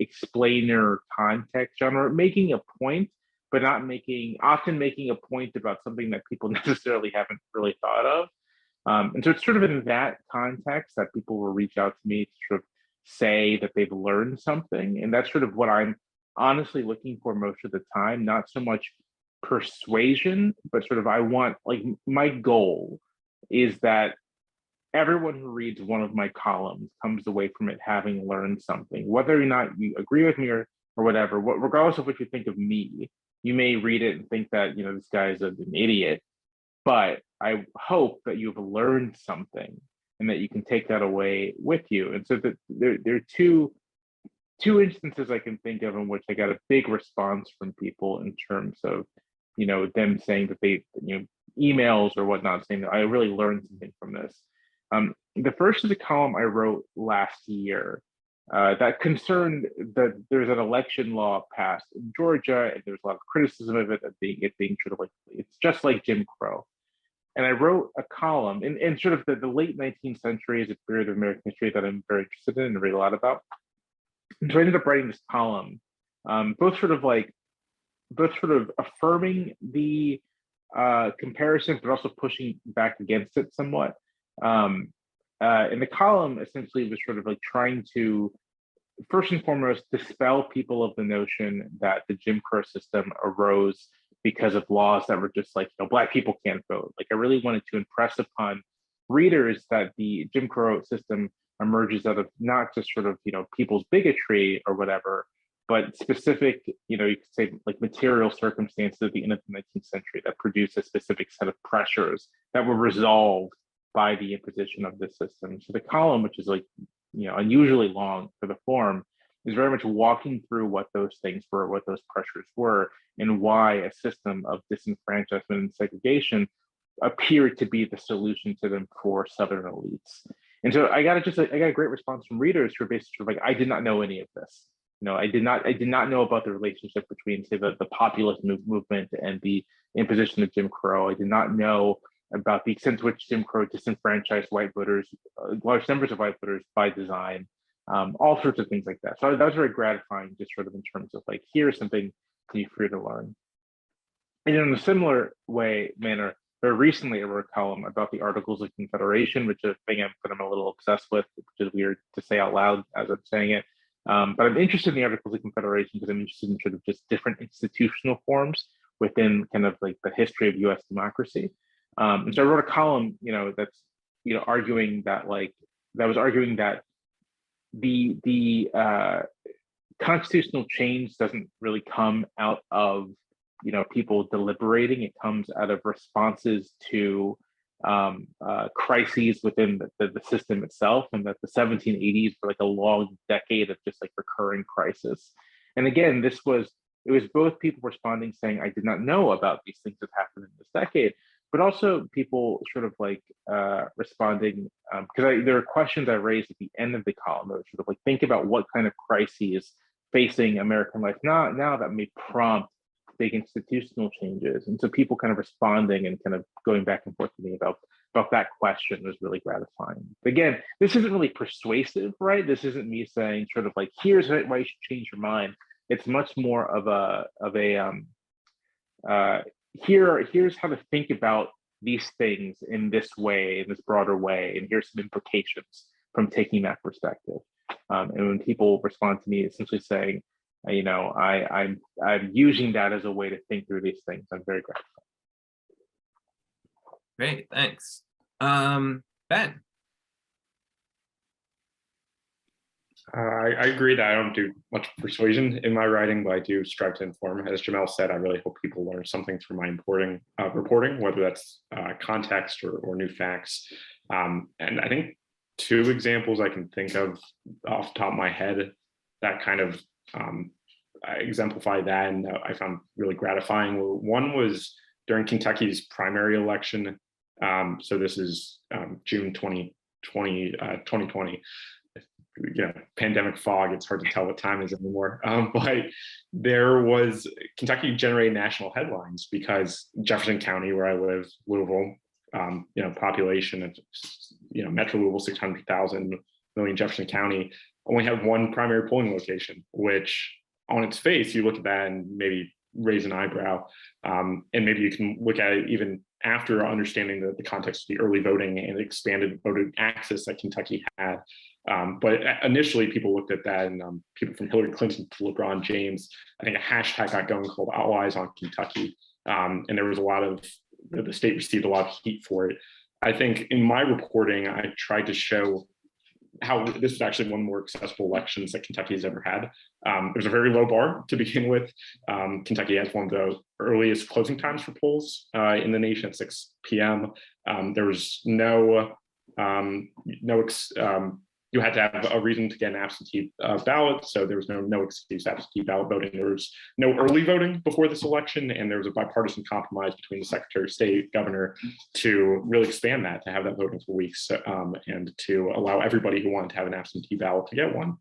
explainer context genre, making a point, but often making a point about something that people necessarily haven't really thought of. And so it's sort of in that context that people will reach out to me to sort of say that they've learned something. And that's sort of what I'm honestly looking for most of the time, not so much persuasion, but sort of my goal is that everyone who reads one of my columns comes away from it having learned something, whether or not you agree with me or whatever, regardless of what you think of me. You may read it and think that, this guy is an idiot, but I hope that you've learned something and that you can take that away with you. And so there are two instances I can think of in which I got a big response from people in terms of, them saying that they, emails or whatnot, saying that I really learned something from this. The first is a column I wrote last year that concerned that there's an election law passed in Georgia, and there's a lot of criticism of it being sort of like, it's just like Jim Crow. And I wrote a column in sort of the late 19th century is a period of American history that I'm very interested in and read a lot about. And so I ended up writing this column, both sort of affirming the comparison, but also pushing back against it somewhat. And the column essentially was sort of like trying to, first and foremost, dispel people of the notion that the Jim Crow system arose because of laws that were just like, Black people can't vote. Like, I really wanted to impress upon readers that the Jim Crow system emerges out of not just sort of, people's bigotry or whatever, but specific, you could say like material circumstances at the end of the 19th century that produced a specific set of pressures that were resolved by the imposition of this system. So the column, which is like, unusually long for the form, is very much walking through what those things were, what those pressures were, and why a system of disenfranchisement and segregation appeared to be the solution to them for Southern elites. And so I got a great response from readers who are basically like, I did not know any of this. I did not know about the relationship between, say, the populist movement and the imposition of Jim Crow. I did not know about the extent to which Jim Crow disenfranchised white voters, large numbers of white voters by design, all sorts of things like that. So that was very gratifying, just sort of in terms of like, here's something for you to learn. And in a similar manner, very recently I wrote a column about the Articles of Confederation, which is a thing that I'm a little obsessed with, which is weird to say out loud as I'm saying it. But I'm interested in the Articles of Confederation because I'm interested in sort of just different institutional forms within kind of like the history of US democracy. And so I wrote a column, that's, arguing that the constitutional change doesn't really come out of, people deliberating. It comes out of responses to crises within the system itself, and that the 1780s were like a long decade of just like recurring crisis. And again, it was both people responding saying, I did not know about these things that happened in this decade, but also people sort of like responding, because there are questions I raised at the end of the column that were sort of like, think about what kind of crises facing American life now that may prompt big institutional changes. And so people kind of responding and kind of going back and forth with me about that question was really gratifying. Again, this isn't really persuasive, right? This isn't me saying sort of like, here's why you should change your mind. It's much more of here's how to think about these things in this way, in this broader way, and here's some implications from taking that perspective. And when people respond to me essentially saying, I'm using that as a way to think through these things, I'm very gratified. Great, thanks. Ben. I agree that I don't do much persuasion in my writing, but I do strive to inform. As Jamelle said, I really hope people learn something through my reporting, whether that's context or new facts. And I think two examples I can think of off the top of my head that kind of exemplify that and I found really gratifying. One was during Kentucky's primary election. So this is June 2020. pandemic fog. It's hard to tell what time it is anymore. But there was Kentucky generated national headlines because Jefferson County, where I live, Louisville, population of, Metro Louisville, 600,000 million, Jefferson County only had one primary polling location, which on its face, you look at that and maybe raise an eyebrow. And maybe you can look at it even after understanding the context of the early voting and expanded voting access that Kentucky had. But initially people looked at that, and people from Hillary Clinton to LeBron James, I think a hashtag got going called All Eyes on Kentucky. And there was the state received a lot of heat for it. I think in my reporting, I tried to show how this was actually one of the more accessible elections that Kentucky has ever had. It was a very low bar to begin with. Kentucky has one of the earliest closing times for polls in the nation at 6 p.m. There was you had to have a reason to get an absentee ballot, so there was no excuse absentee ballot voting. There was no early voting before this election, and there was a bipartisan compromise between the Secretary of State, Governor, to really expand that, to have that voting for weeks, and to allow everybody who wanted to have an absentee ballot to get one.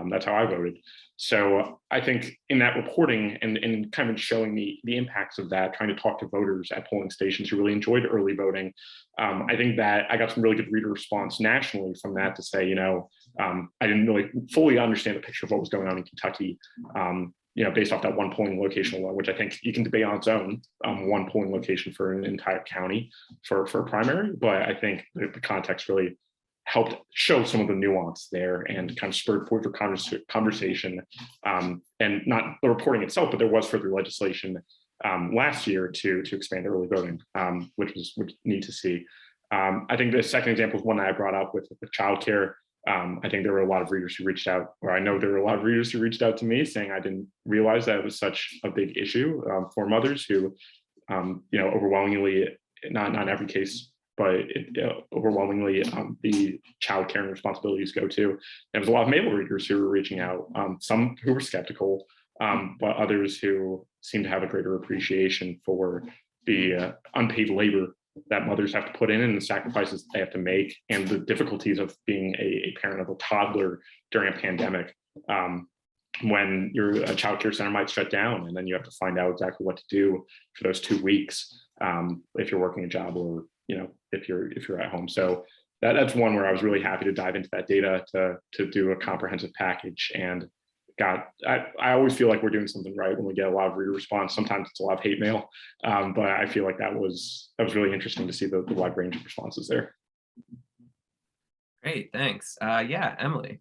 That's how I voted. So I think in that reporting and kind of showing the impacts of that, trying to talk to voters at polling stations who really enjoyed early voting, I think that I got some really good reader response nationally from that to say, I didn't really fully understand the picture of what was going on in Kentucky, based off that one polling location alone, which I think you can debate on its own, one polling location for an entire county for a primary. But I think the context really helped show some of the nuance there and kind of spurred forward conversation, and not the reporting itself, but there was further legislation last year to expand early voting, which was neat to see. I think the second example is one that I brought up with childcare. I think there were a lot of readers who reached out, or I know there were a lot of readers who reached out to me saying I didn't realize that it was such a big issue for mothers who, overwhelmingly, not in every case, but overwhelmingly the child care and responsibilities go to. There was a lot of male readers who were reaching out, some who were skeptical, but others who seemed to have a greater appreciation for the unpaid labor that mothers have to put in and the sacrifices they have to make, and the difficulties of being a parent of a toddler during a pandemic, when a child care center might shut down, and then you have to find out exactly what to do for those 2 weeks, if you're working a job or if you're at home. So that's one where I was really happy to dive into that data to do a comprehensive package, and I always feel like we're doing something right when we get a lot of reader response. Sometimes it's a lot of hate mail, but I feel like that was really interesting to see the wide range of responses there. Great, thanks. Yeah, Emily.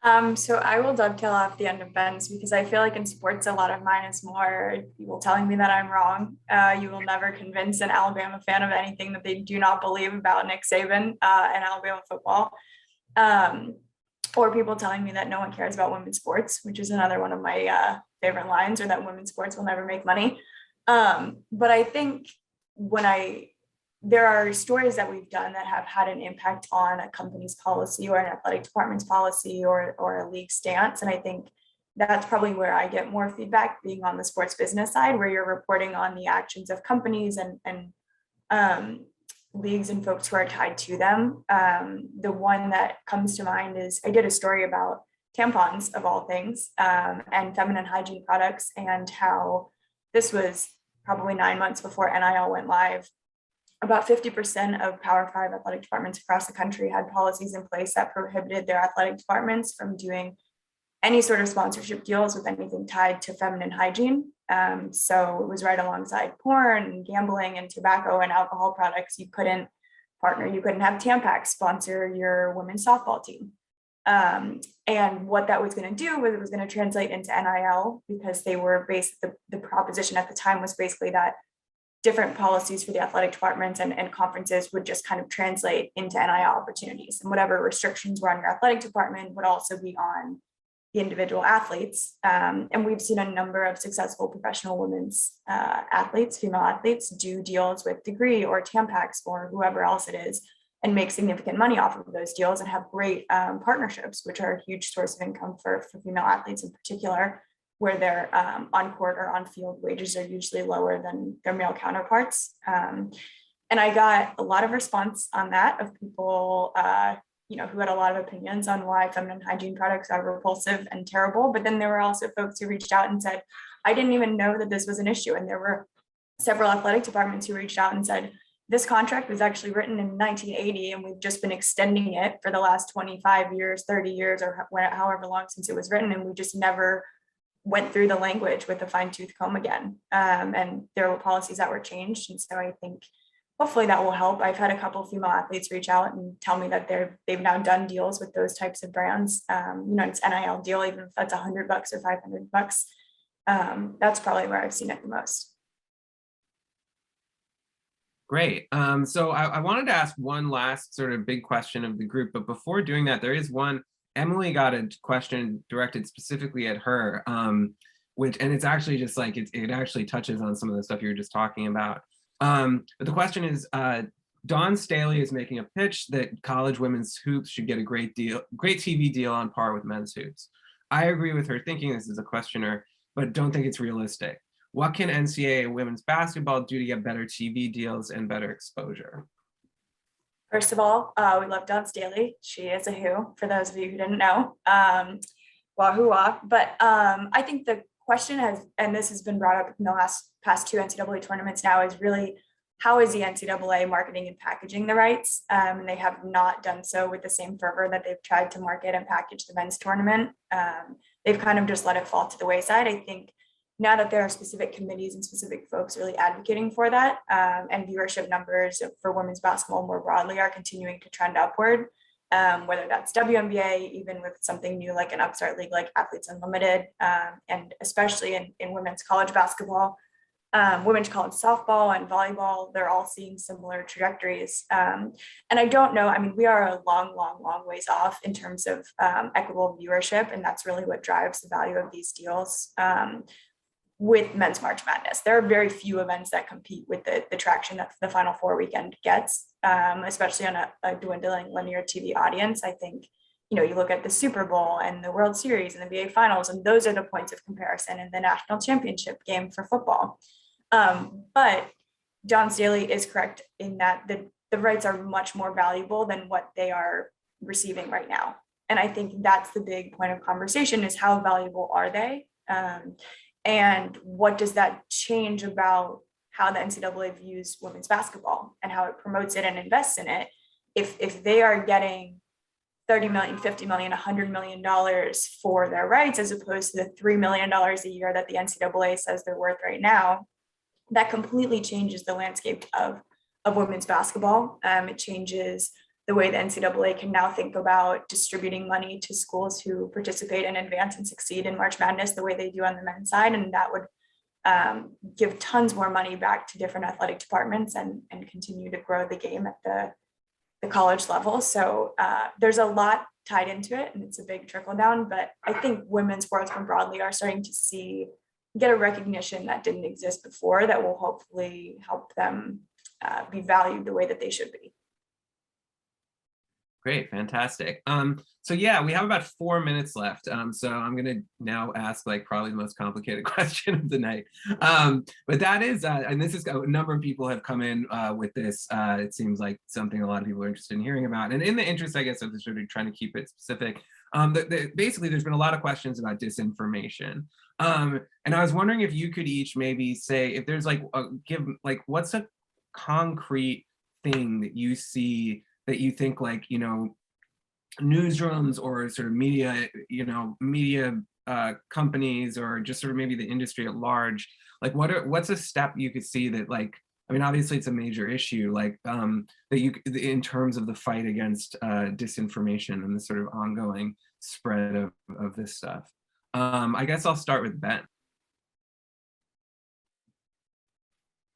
So I will dovetail off the end of Ben's, because I feel like in sports, a lot of mine is more people telling me that I'm wrong. You will never convince an Alabama fan of anything that they do not believe about Nick Saban and Alabama football. Or people telling me that no one cares about women's sports, which is another one of my favorite lines, or that women's sports will never make money. But I think there are stories that we've done that have had an impact on a company's policy or an athletic department's policy or a league stance. And I think that's probably where I get more feedback, being on the sports business side, where you're reporting on the actions of companies and leagues and folks who are tied to them. The one that comes to mind is I did a story about tampons, of all things, and feminine hygiene products, and how this was probably 9 months before NIL went live. About 50% of Power 5 athletic departments across the country had policies in place that prohibited their athletic departments from doing any sort of sponsorship deals with anything tied to feminine hygiene. So it was right alongside porn and gambling and tobacco and alcohol products. You couldn't partner, you couldn't have Tampax sponsor your women's softball team. And what that was going to do was it was going to translate into NIL, because they were the proposition at the time was basically that different policies for the athletic departments and conferences would just kind of translate into NIL opportunities, and whatever restrictions were on your athletic department would also be on the individual athletes. And we've seen a number of successful professional women's athletes, female athletes, do deals with Degree or Tampax or whoever else it is, and make significant money off of those deals and have great partnerships, which are a huge source of income for female athletes in particular, where their on-court or on-field wages are usually lower than their male counterparts. And I got a lot of response on that, of people who had a lot of opinions on why feminine hygiene products are repulsive and terrible. But then there were also folks who reached out and said, I didn't even know that this was an issue. And there were several athletic departments who reached out and said, this contract was actually written in 1980, and we've just been extending it for the last 25 years, 30 years, or however long since it was written. And we just never went through the language with a fine tooth comb again. And there were policies that were changed. And so I think hopefully that will help. I've had a couple of female athletes reach out and tell me that they've now done deals with those types of brands. It's NIL deal, even if that's $100 or $500. That's probably where I've seen it the most. Great. So I wanted to ask one last sort of big question of the group, but before doing that, there is one. Emily got a question directed specifically at her, and it's actually just like, it actually touches on some of the stuff you were just talking about. But the question is, Dawn Staley is making a pitch that college women's hoops should get a great TV deal on par with men's hoops. I agree with her thinking this is a questioner, but don't think it's realistic. What can NCAA women's basketball do to get better TV deals and better exposure? First of all, we love Dawn Staley. She is a Who, for those of you who didn't know. Wahoo. But I think the question has, and this has been brought up in the past two NCAA tournaments now, is really how is the NCAA marketing and packaging the rights? And they have not done so with the same fervor that they've tried to market and package the men's tournament. They've kind of just let it fall to the wayside. I think now that there are specific committees and specific folks really advocating for that, and viewership numbers for women's basketball more broadly are continuing to trend upward, whether that's WNBA, even with something new like an upstart league like Athletes Unlimited, and especially in women's college basketball, women's college softball and volleyball, they're all seeing similar trajectories. And I don't know, I mean, we are a long ways off in terms of equitable viewership, and that's really what drives the value of these deals. With men's March Madness, there are very few events that compete with the traction that the Final Four weekend gets, especially on a dwindling linear TV audience. I think, you look at the Super Bowl and the World Series and the NBA Finals, and those are the points of comparison, and the national championship game for football. But Dawn Staley is correct in that the rights are much more valuable than what they are receiving right now. And I think that's the big point of conversation, is how valuable are they? And what does that change about how the NCAA views women's basketball and how it promotes it and invests in it? If they are getting $30 million, $50 million, $100 million for their rights, as opposed to the $3 million a year that the NCAA says they're worth right now, that completely changes the landscape of women's basketball. It changes the way the NCAA can now think about distributing money to schools who participate and advance and succeed in March Madness the way they do on the men's side. And that would give tons more money back to different athletic departments and continue to grow the game at the college level. So there's a lot tied into it, and it's a big trickle down, but I think women's sports more broadly are starting to get a recognition that didn't exist before that will hopefully help them be valued the way that they should be. Great, fantastic. So yeah, we have about 4 minutes left. So I'm gonna now ask like probably the most complicated question of the night. But that is, and this is a number of people have come in with this. It seems like something a lot of people are interested in hearing about. And in the interest, I guess, of sort of trying to keep it specific, basically there's been a lot of questions about disinformation. And I was wondering if you could each maybe say, if there's like, what's a concrete thing that you see that you think like, newsrooms or sort of media, media companies, or just sort of maybe the industry at large, like what's a step you could see that, like, I mean, obviously it's a major issue, like that in terms of the fight against disinformation and the sort of ongoing spread of this stuff. I guess I'll start with Ben.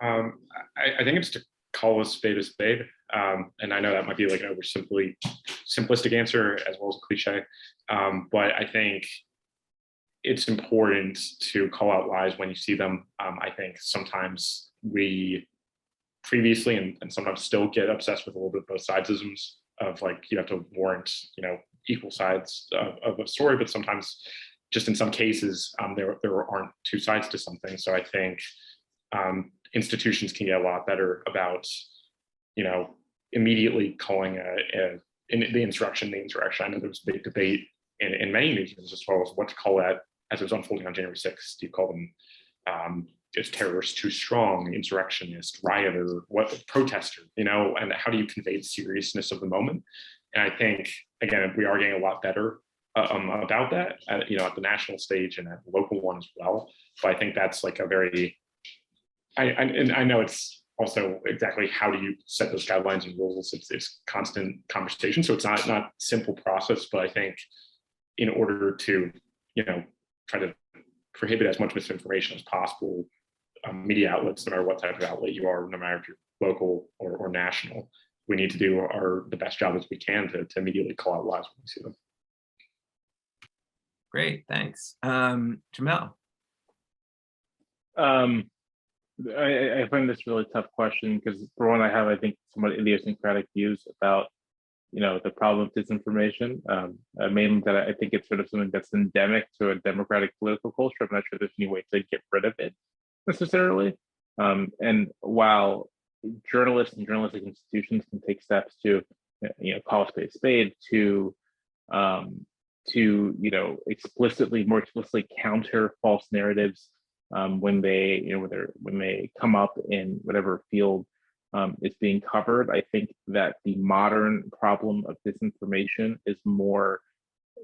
I think it's to call a spade a spade. And I know that might be like an simplistic answer as well as a cliche. But I think it's important to call out lies when you see them. I think sometimes we previously and sometimes still get obsessed with a little bit of both sidesisms of like, you have to warrant, equal sides of a story, but sometimes just in some cases, there aren't two sides to something. So I think institutions can get a lot better about, immediately calling in the insurrection. I know there was a big debate in many newsrooms as well as what to call that as it was unfolding on January 6th. Do you call them is terrorist too strong, insurrectionist, rioter, what protester, and how do you convey the seriousness of the moment? And I think, again, we are getting a lot better about that, at the national stage and at the local one as well. But I think that's like a very, and I know it's also exactly how do you set those guidelines and rules. It's constant conversation, so it's not simple process. But I think in order to try to prohibit as much misinformation as possible, media outlets, no matter what type of outlet you are, no matter if you're local or national, we need to do the best job as we can to immediately call out lies when we see them. Great, thanks. Jamelle. I find this a really tough question because, for one, I have, I think, somewhat idiosyncratic views about the problem of disinformation. Mainly that I think it's sort of something that's endemic to a democratic political culture. I'm not sure there's any way to get rid of it necessarily. And while journalists and journalistic institutions can take steps to call a spade to more explicitly counter false narratives when they come up in whatever field is being covered. I think that the modern problem of disinformation is more,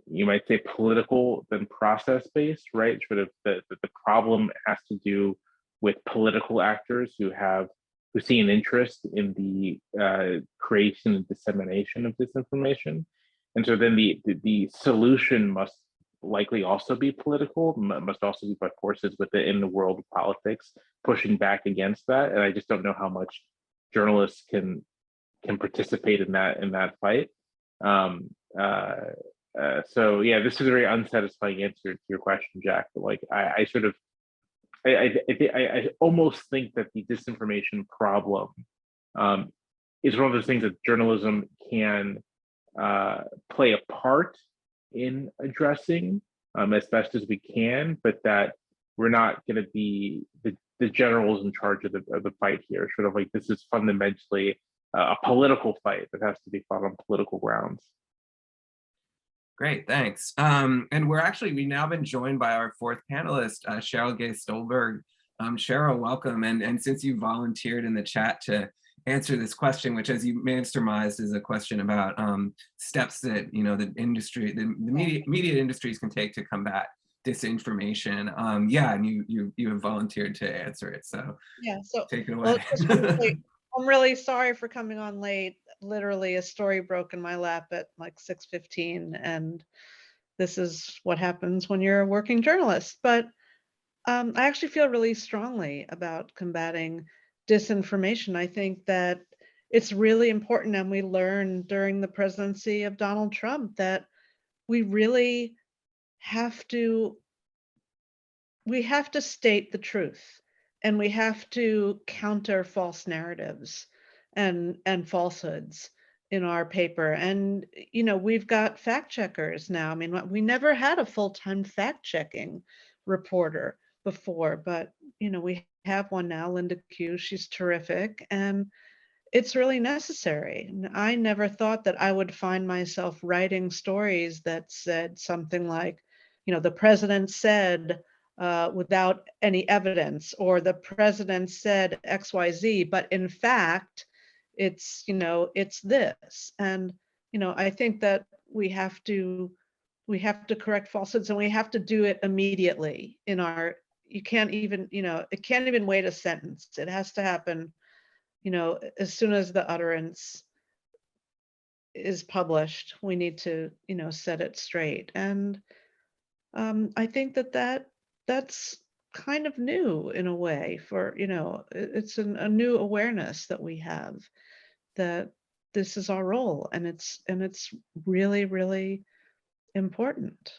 you might say, political than process-based, right? Sort of the problem has to do with political actors who see an interest in the creation and dissemination of disinformation. And so then the solution must likely also be political, must also be by forces within the world of politics pushing back against that. And I just don't know how much journalists can participate in that fight. So yeah, this is a very unsatisfying answer to your question, Jack. But like I almost think that the disinformation problem is one of those things that journalism can play a part in addressing as best as we can, but that we're not going to be the generals in charge of the fight here. Sort of like this is fundamentally a political fight that has to be fought on political grounds. Great, thanks. And we've now been joined by our fourth panelist, Sheryl Gay Stolberg. Sheryl, welcome. And since you volunteered in the chat to answer this question, which, as you may have surmised, is a question about steps that the media industries can take to combat disinformation. And you have volunteered to answer it. So yeah, so take it away. I'm really sorry for coming on late. Literally, a story broke in my lap at like 6:15, and this is what happens when you're a working journalist. But I actually feel really strongly about combating disinformation. I think that it's really important, and we learned during the presidency of Donald Trump that we really have to state the truth, and we have to counter false narratives and falsehoods in our paper. And we've got fact checkers now. I mean, we never had a full-time fact checking reporter before, but we have one now, Linda Q. She's terrific, and it's really necessary. And I never thought that I would find myself writing stories that said something like, the president said without any evidence, or the president said XYZ, but in fact, it's this. And I think that we have to correct falsehoods, and we have to do it immediately it can't even wait a sentence. It has to happen, as soon as the utterance is published. We need to, set it straight. And I think that's kind of new in a way for, it's a new awareness that we have that this is our role, and it's really, really important.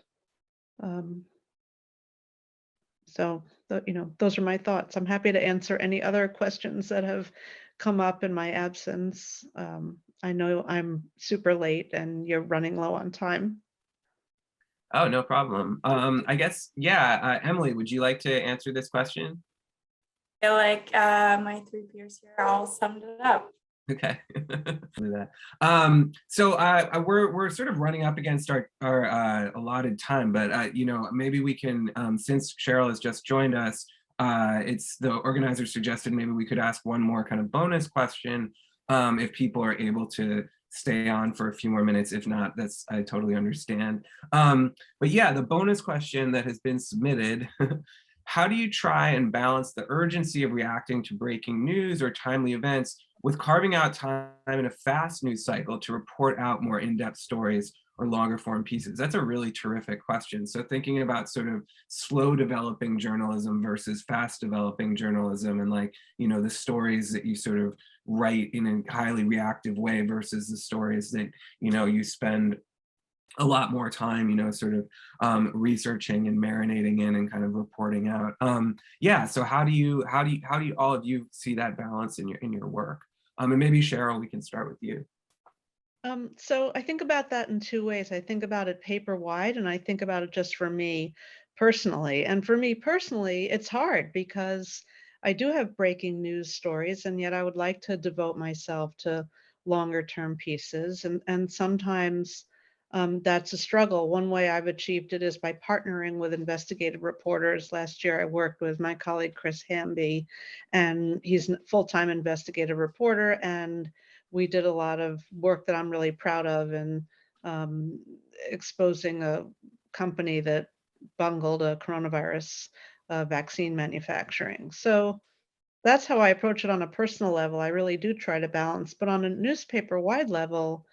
So, those are my thoughts. I'm happy to answer any other questions that have come up in my absence. I know I'm super late and you're running low on time. Oh, no problem. I guess, Emily, would you like to answer this question? I feel like my three peers here all summed it up. Okay. Do that. So we're sort of running up against our allotted time, but you know, maybe we can, since Sheryl has just joined us, it's the organizer suggested maybe we could ask one more kind of bonus question if people are able to stay on for a few more minutes. If not, that's, I totally understand. But yeah, the bonus question that has been submitted. How do you try and balance the urgency of reacting to breaking news or timely events with carving out time in a fast news cycle to report out more in-depth stories or longer form pieces? That's a really terrific question. So thinking about sort of slow developing journalism versus fast developing journalism, and like, you know, the stories that you sort of write in a highly reactive way versus the stories that, you know, you spend a lot more time, you know, sort of researching and marinating in and kind of reporting out. Yeah. So how do you all of you see that balance in your work? And maybe Sheryl, we can start with you. So I think about that in two ways. I think about it paper wide, and I think about it just for me personally. And for me personally, it's hard because I do have breaking news stories, and yet I would like to devote myself to longer term pieces. And sometimes that's a struggle. One way I've achieved it is by partnering with investigative reporters. Last year, I worked with my colleague, Chris Hamby, and he's a full-time investigative reporter. And we did a lot of work that I'm really proud of in exposing a company that bungled a coronavirus vaccine manufacturing. So that's how I approach it on a personal level. I really do try to balance, but on a newspaper-wide level,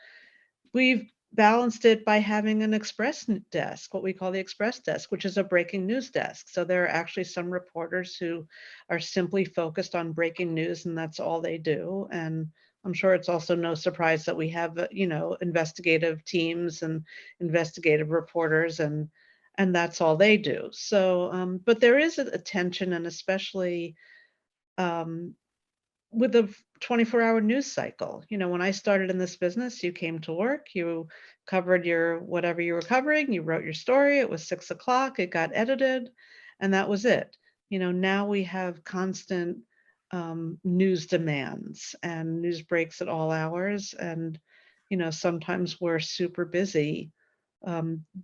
we've balanced it by having an express desk, what we call the express desk, which is a breaking news desk. So there are actually some reporters who are simply focused on breaking news, and that's all they do. And I'm sure it's also no surprise that we have, you know, investigative teams and investigative reporters, and that's all they do. So, but there is a tension, and especially with the 24-hour news cycle. You know, when I started in this business, you came to work, you covered your whatever you were covering, you wrote your story, it was 6 o'clock, it got edited, and that was it. You know, now we have constant news demands and news breaks at all hours. And, you know, sometimes we're super busy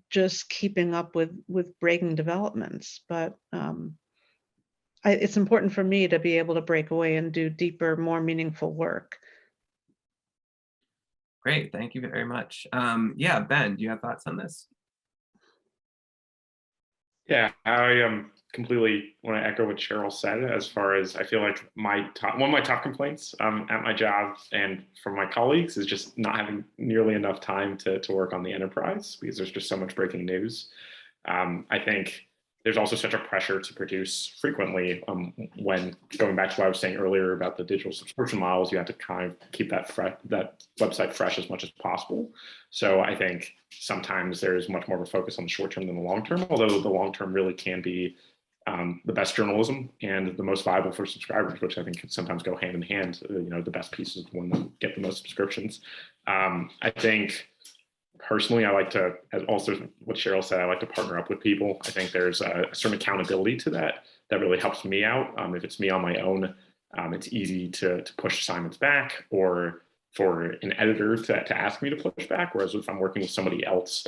just keeping up with breaking developments. But it's important for me to be able to break away and do deeper, more meaningful work. Great, thank you very much. Yeah, Ben, do you have thoughts on this? Yeah, I completely want to echo what Sheryl said. As far as I feel like one of my top complaints at my job and from my colleagues is just not having nearly enough time to work on the enterprise because there's just so much breaking news. I think there's also such a pressure to produce frequently. When going back to what I was saying earlier about the digital subscription models, you have to kind of keep that website fresh as much as possible. So I think sometimes there's much more of a focus on the short term than the long term, although the long term really can be the best journalism and the most viable for subscribers, which I think can sometimes go hand in hand. You know, the best pieces when they get the most subscriptions. I think personally, I like to, as also what Sheryl said, I like to partner up with people. I think there's a certain accountability to that really helps me out. If it's me on my own, it's easy to push assignments back, or for an editor to ask me to push back. Whereas if I'm working with somebody else,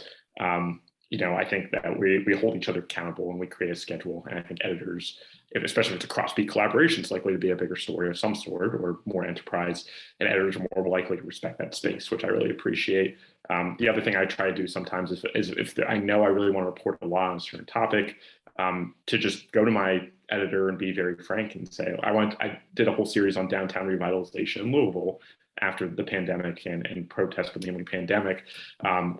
you know, I think that we hold each other accountable and we create a schedule. And I think editors, especially if it's a cross-beat collaboration, it's likely to be a bigger story of some sort or more enterprise, and editors are more likely to respect that space, which I really appreciate. The other thing I try to do sometimes is if I know I really want to report a lot on a certain topic, to just go to my editor and be very frank and say, I did a whole series on downtown revitalization in Louisville after the pandemic and protests with the only pandemic.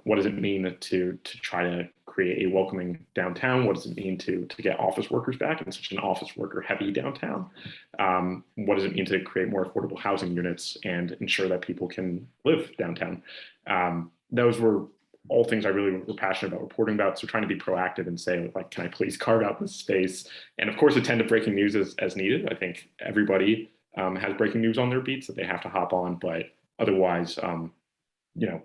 What does it mean to try to create a welcoming downtown? What does it mean to get office workers back in such an office worker heavy downtown? What does it mean to create more affordable housing units and ensure that people can live downtown? Those were all things I really were passionate about reporting about. So trying to be proactive and say, like, can I please carve out this space? And of course, attend to breaking news as needed. I think everybody has breaking news on their beats that they have to hop on, but otherwise, you know,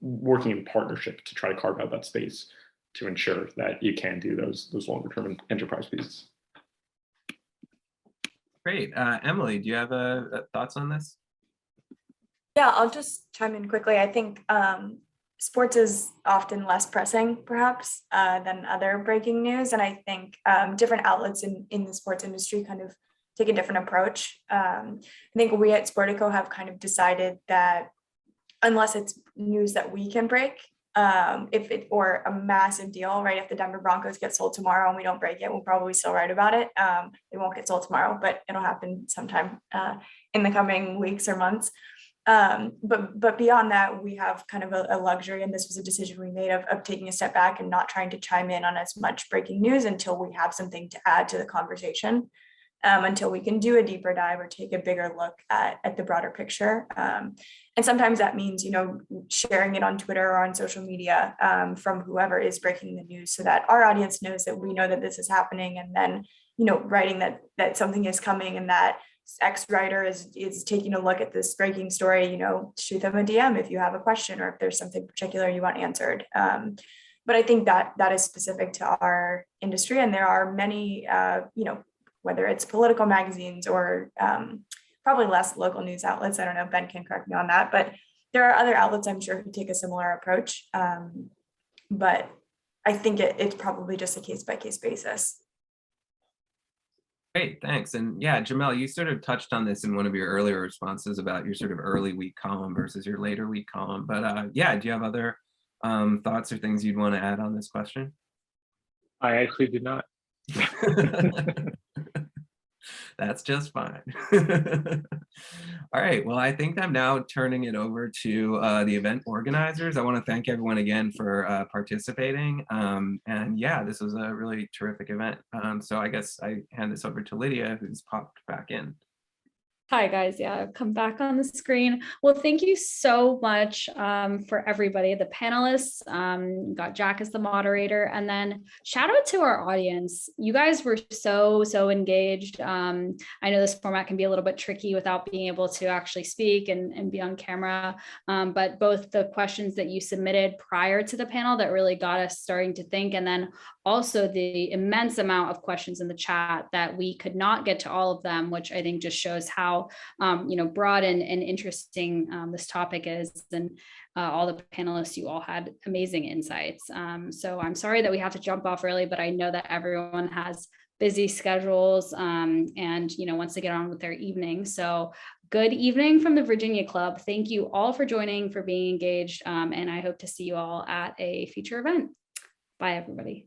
working in partnership to try to carve out that space to ensure that you can do those longer term enterprise pieces. Great, Emily, do you have thoughts on this? Yeah, I'll just chime in quickly. I think sports is often less pressing, perhaps, than other breaking news. And I think different outlets in the sports industry kind of take a different approach. I think we at Sportico have kind of decided that unless it's news that we can break, if it or a massive deal, right? If the Denver Broncos get sold tomorrow and we don't break it, we'll probably still write about it. It won't get sold tomorrow, but it'll happen sometime in the coming weeks or months. But beyond that, we have kind of a luxury, and this was a decision we made of taking a step back and not trying to chime in on as much breaking news until we have something to add to the conversation, until we can do a deeper dive or take a bigger look at the broader picture. And sometimes that means, sharing it on Twitter or on social media from whoever is breaking the news so that our audience knows that we know that this is happening, and then, writing that something is coming and that X writer is taking a look at this breaking story, shoot them a DM if you have a question or if there's something particular you want answered. But I think that is specific to our industry, and there are many, whether it's political magazines or probably less local news outlets. I don't know, Ben can correct me on that, but there are other outlets I'm sure who take a similar approach. But I think it's probably just a case-by-case basis. Great, thanks. And yeah, Jamelle, you sort of touched on this in one of your earlier responses about your sort of early week column versus your later week column. But yeah, do you have other thoughts or things you'd want to add on this question? I actually did not. That's just fine. All right, well, I think I'm now turning it over to the event organizers. I want to thank everyone again for participating. And yeah, this was a really terrific event. So I guess I hand this over to Lydia, who's popped back in. Hi guys, yeah, come back on the screen. Well, thank you so much for everybody, the panelists, got Jack as the moderator, and then shout out to our audience. You guys were so engaged. I know this format can be a little bit tricky without being able to actually speak and be on camera, but both the questions that you submitted prior to the panel that really got us starting to think, and then also the immense amount of questions in the chat that we could not get to all of them, which I think just shows how broad and interesting this topic is. And all the panelists, you all had amazing insights. So I'm sorry that we have to jump off early, but I know that everyone has busy schedules and wants to get on with their evening. So good evening from the Virginia Club. Thank you all for joining, for being engaged, and I hope to see you all at a future event. Bye, everybody.